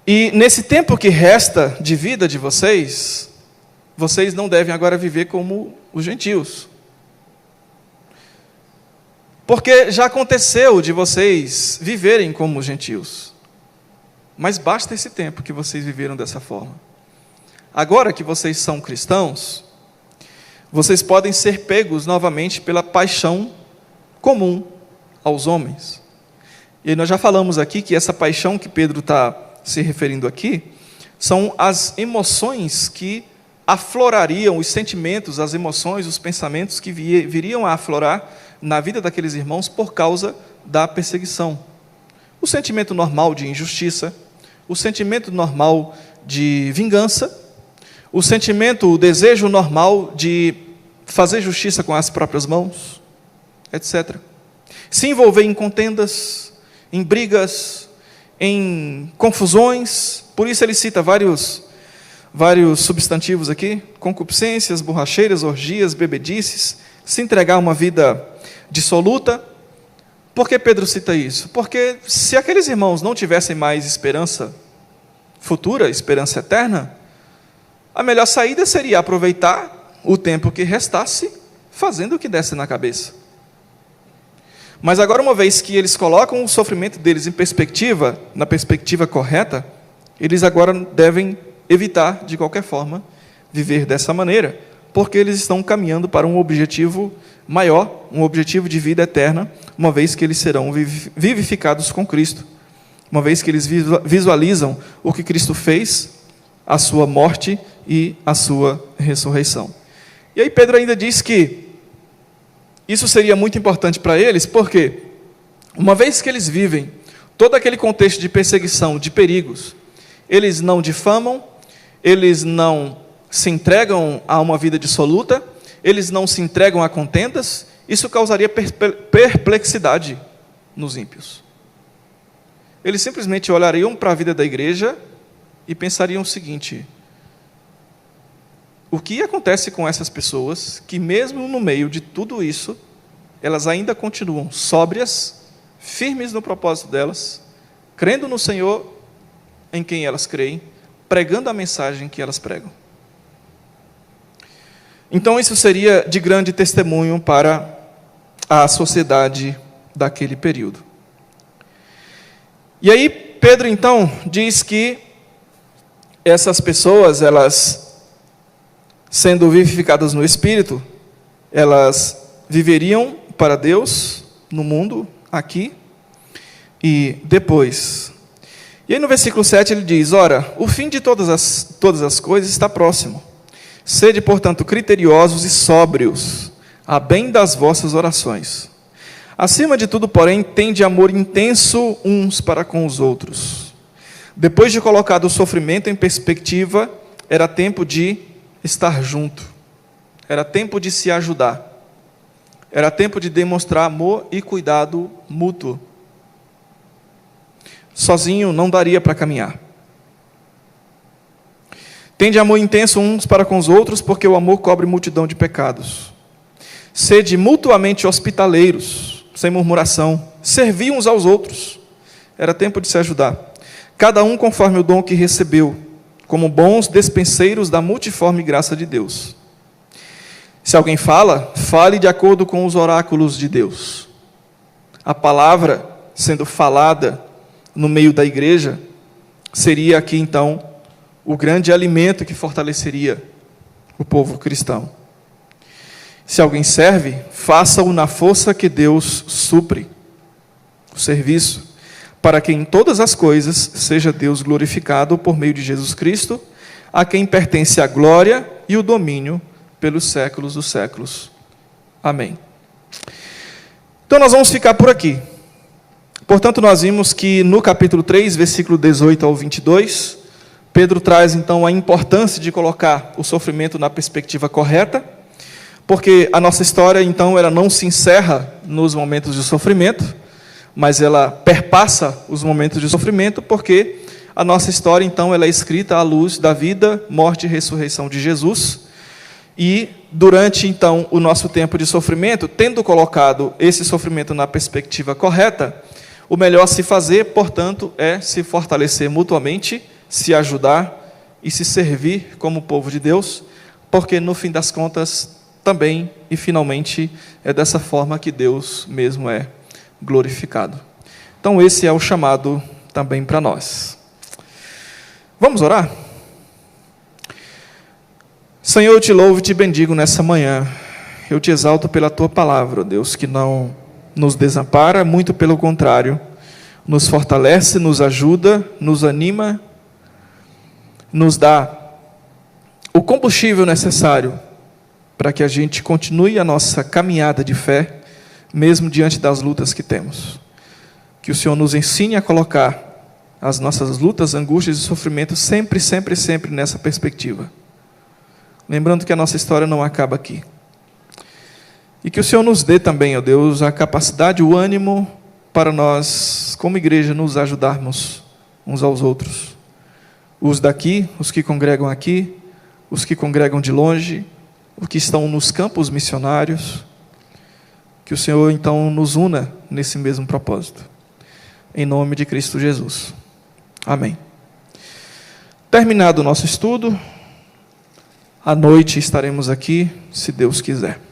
e nesse tempo que resta de vida de vocês, vocês não devem agora viver como os gentios. Porque já aconteceu de vocês viverem como os gentios. Mas basta esse tempo que vocês viveram dessa forma. Agora que vocês são cristãos, vocês podem ser pegos novamente pela paixão comum aos homens. E nós já falamos aqui que essa paixão que Pedro está se referindo aqui, são as emoções que aflorariam, os sentimentos, as emoções, os pensamentos que viriam a aflorar na vida daqueles irmãos por causa da perseguição. O sentimento normal de injustiça, o sentimento normal de vingança, o desejo normal de fazer justiça com as próprias mãos, etc. Se envolver em contendas, em brigas, em confusões. Por isso ele cita vários substantivos aqui: concupiscências, borracheiras, orgias, bebedices, se entregar a uma vida dissoluta. Por que Pedro cita isso? Porque se aqueles irmãos não tivessem mais esperança futura, esperança eterna, a melhor saída seria aproveitar o tempo que restasse fazendo o que desse na cabeça. Mas agora, uma vez que eles colocam o sofrimento deles em perspectiva, na perspectiva correta, eles agora devem evitar, de qualquer forma, viver dessa maneira, porque eles estão caminhando para um objetivo maior, um objetivo de vida eterna, uma vez que eles serão vivificados com Cristo, uma vez que eles visualizam o que Cristo fez, a sua morte e a sua ressurreição. E aí Pedro ainda diz que isso seria muito importante para eles, porque uma vez que eles vivem todo aquele contexto de perseguição, de perigos, eles não difamam, eles não se entregam a uma vida dissoluta, eles não se entregam a contendas, isso causaria perplexidade nos ímpios. Eles simplesmente olhariam para a vida da igreja e pensariam o seguinte: o que acontece com essas pessoas que, mesmo no meio de tudo isso, elas ainda continuam sóbrias, firmes no propósito delas, crendo no Senhor em quem elas creem, pregando a mensagem que elas pregam? Então isso seria de grande testemunho para a sociedade daquele período. E aí Pedro então diz que essas pessoas, elas, sendo vivificadas no Espírito, elas viveriam para Deus no mundo, aqui e depois. E aí no versículo 7 ele diz: ora, o fim de todas as coisas está próximo. Sede, portanto, criteriosos e sóbrios, a bem das vossas orações. Acima de tudo, porém, tende amor intenso uns para com os outros. Depois de colocado o sofrimento em perspectiva, era tempo de estar junto. Era tempo de se ajudar. Era tempo de demonstrar amor e cuidado mútuo. Sozinho não daria para caminhar. Tende amor intenso uns para com os outros, porque o amor cobre multidão de pecados. Sede mutuamente hospitaleiros, sem murmuração. Servi uns aos outros. Era tempo de se ajudar. Cada um conforme o dom que recebeu, como bons despenseiros da multiforme graça de Deus. Se alguém fala, fale de acordo com os oráculos de Deus. A palavra sendo falada no meio da igreja seria aqui então o grande alimento que fortaleceria o povo cristão. Se alguém serve, faça-o na força que Deus supre o serviço, para que em todas as coisas seja Deus glorificado por meio de Jesus Cristo, a quem pertence a glória e o domínio pelos séculos dos séculos. Amém. Então nós vamos ficar por aqui. Portanto, nós vimos que no capítulo 3, versículo 18 ao 22, Pedro traz então a importância de colocar o sofrimento na perspectiva correta, porque a nossa história então ela não se encerra nos momentos de sofrimento, mas ela perpassa os momentos de sofrimento, porque a nossa história então ela é escrita à luz da vida, morte e ressurreição de Jesus. E durante então o nosso tempo de sofrimento, tendo colocado esse sofrimento na perspectiva correta, o melhor a se fazer, portanto, é se fortalecer mutuamente, se ajudar e se servir como povo de Deus, porque no fim das contas, também e finalmente, é dessa forma que Deus mesmo é glorificado. Então esse é o chamado também para nós. Vamos orar? Senhor, eu te louvo e te bendigo nessa manhã. Eu te exalto pela tua palavra, Deus, que não nos desampara, muito pelo contrário, nos fortalece, nos ajuda, nos anima, nos dá o combustível necessário para que a gente continue a nossa caminhada de fé, mesmo diante das lutas que temos. Que o Senhor nos ensine a colocar as nossas lutas, angústias e sofrimentos sempre, sempre, sempre nessa perspectiva. Lembrando que a nossa história não acaba aqui. E que o Senhor nos dê também, ó Deus, a capacidade, o ânimo para nós, como igreja, nos ajudarmos uns aos outros. Os daqui, os que congregam aqui, os que congregam de longe, os que estão nos campos missionários. Que o Senhor, então, nos una nesse mesmo propósito. Em nome de Cristo Jesus. Amém. Terminado o nosso estudo, à noite estaremos aqui, se Deus quiser.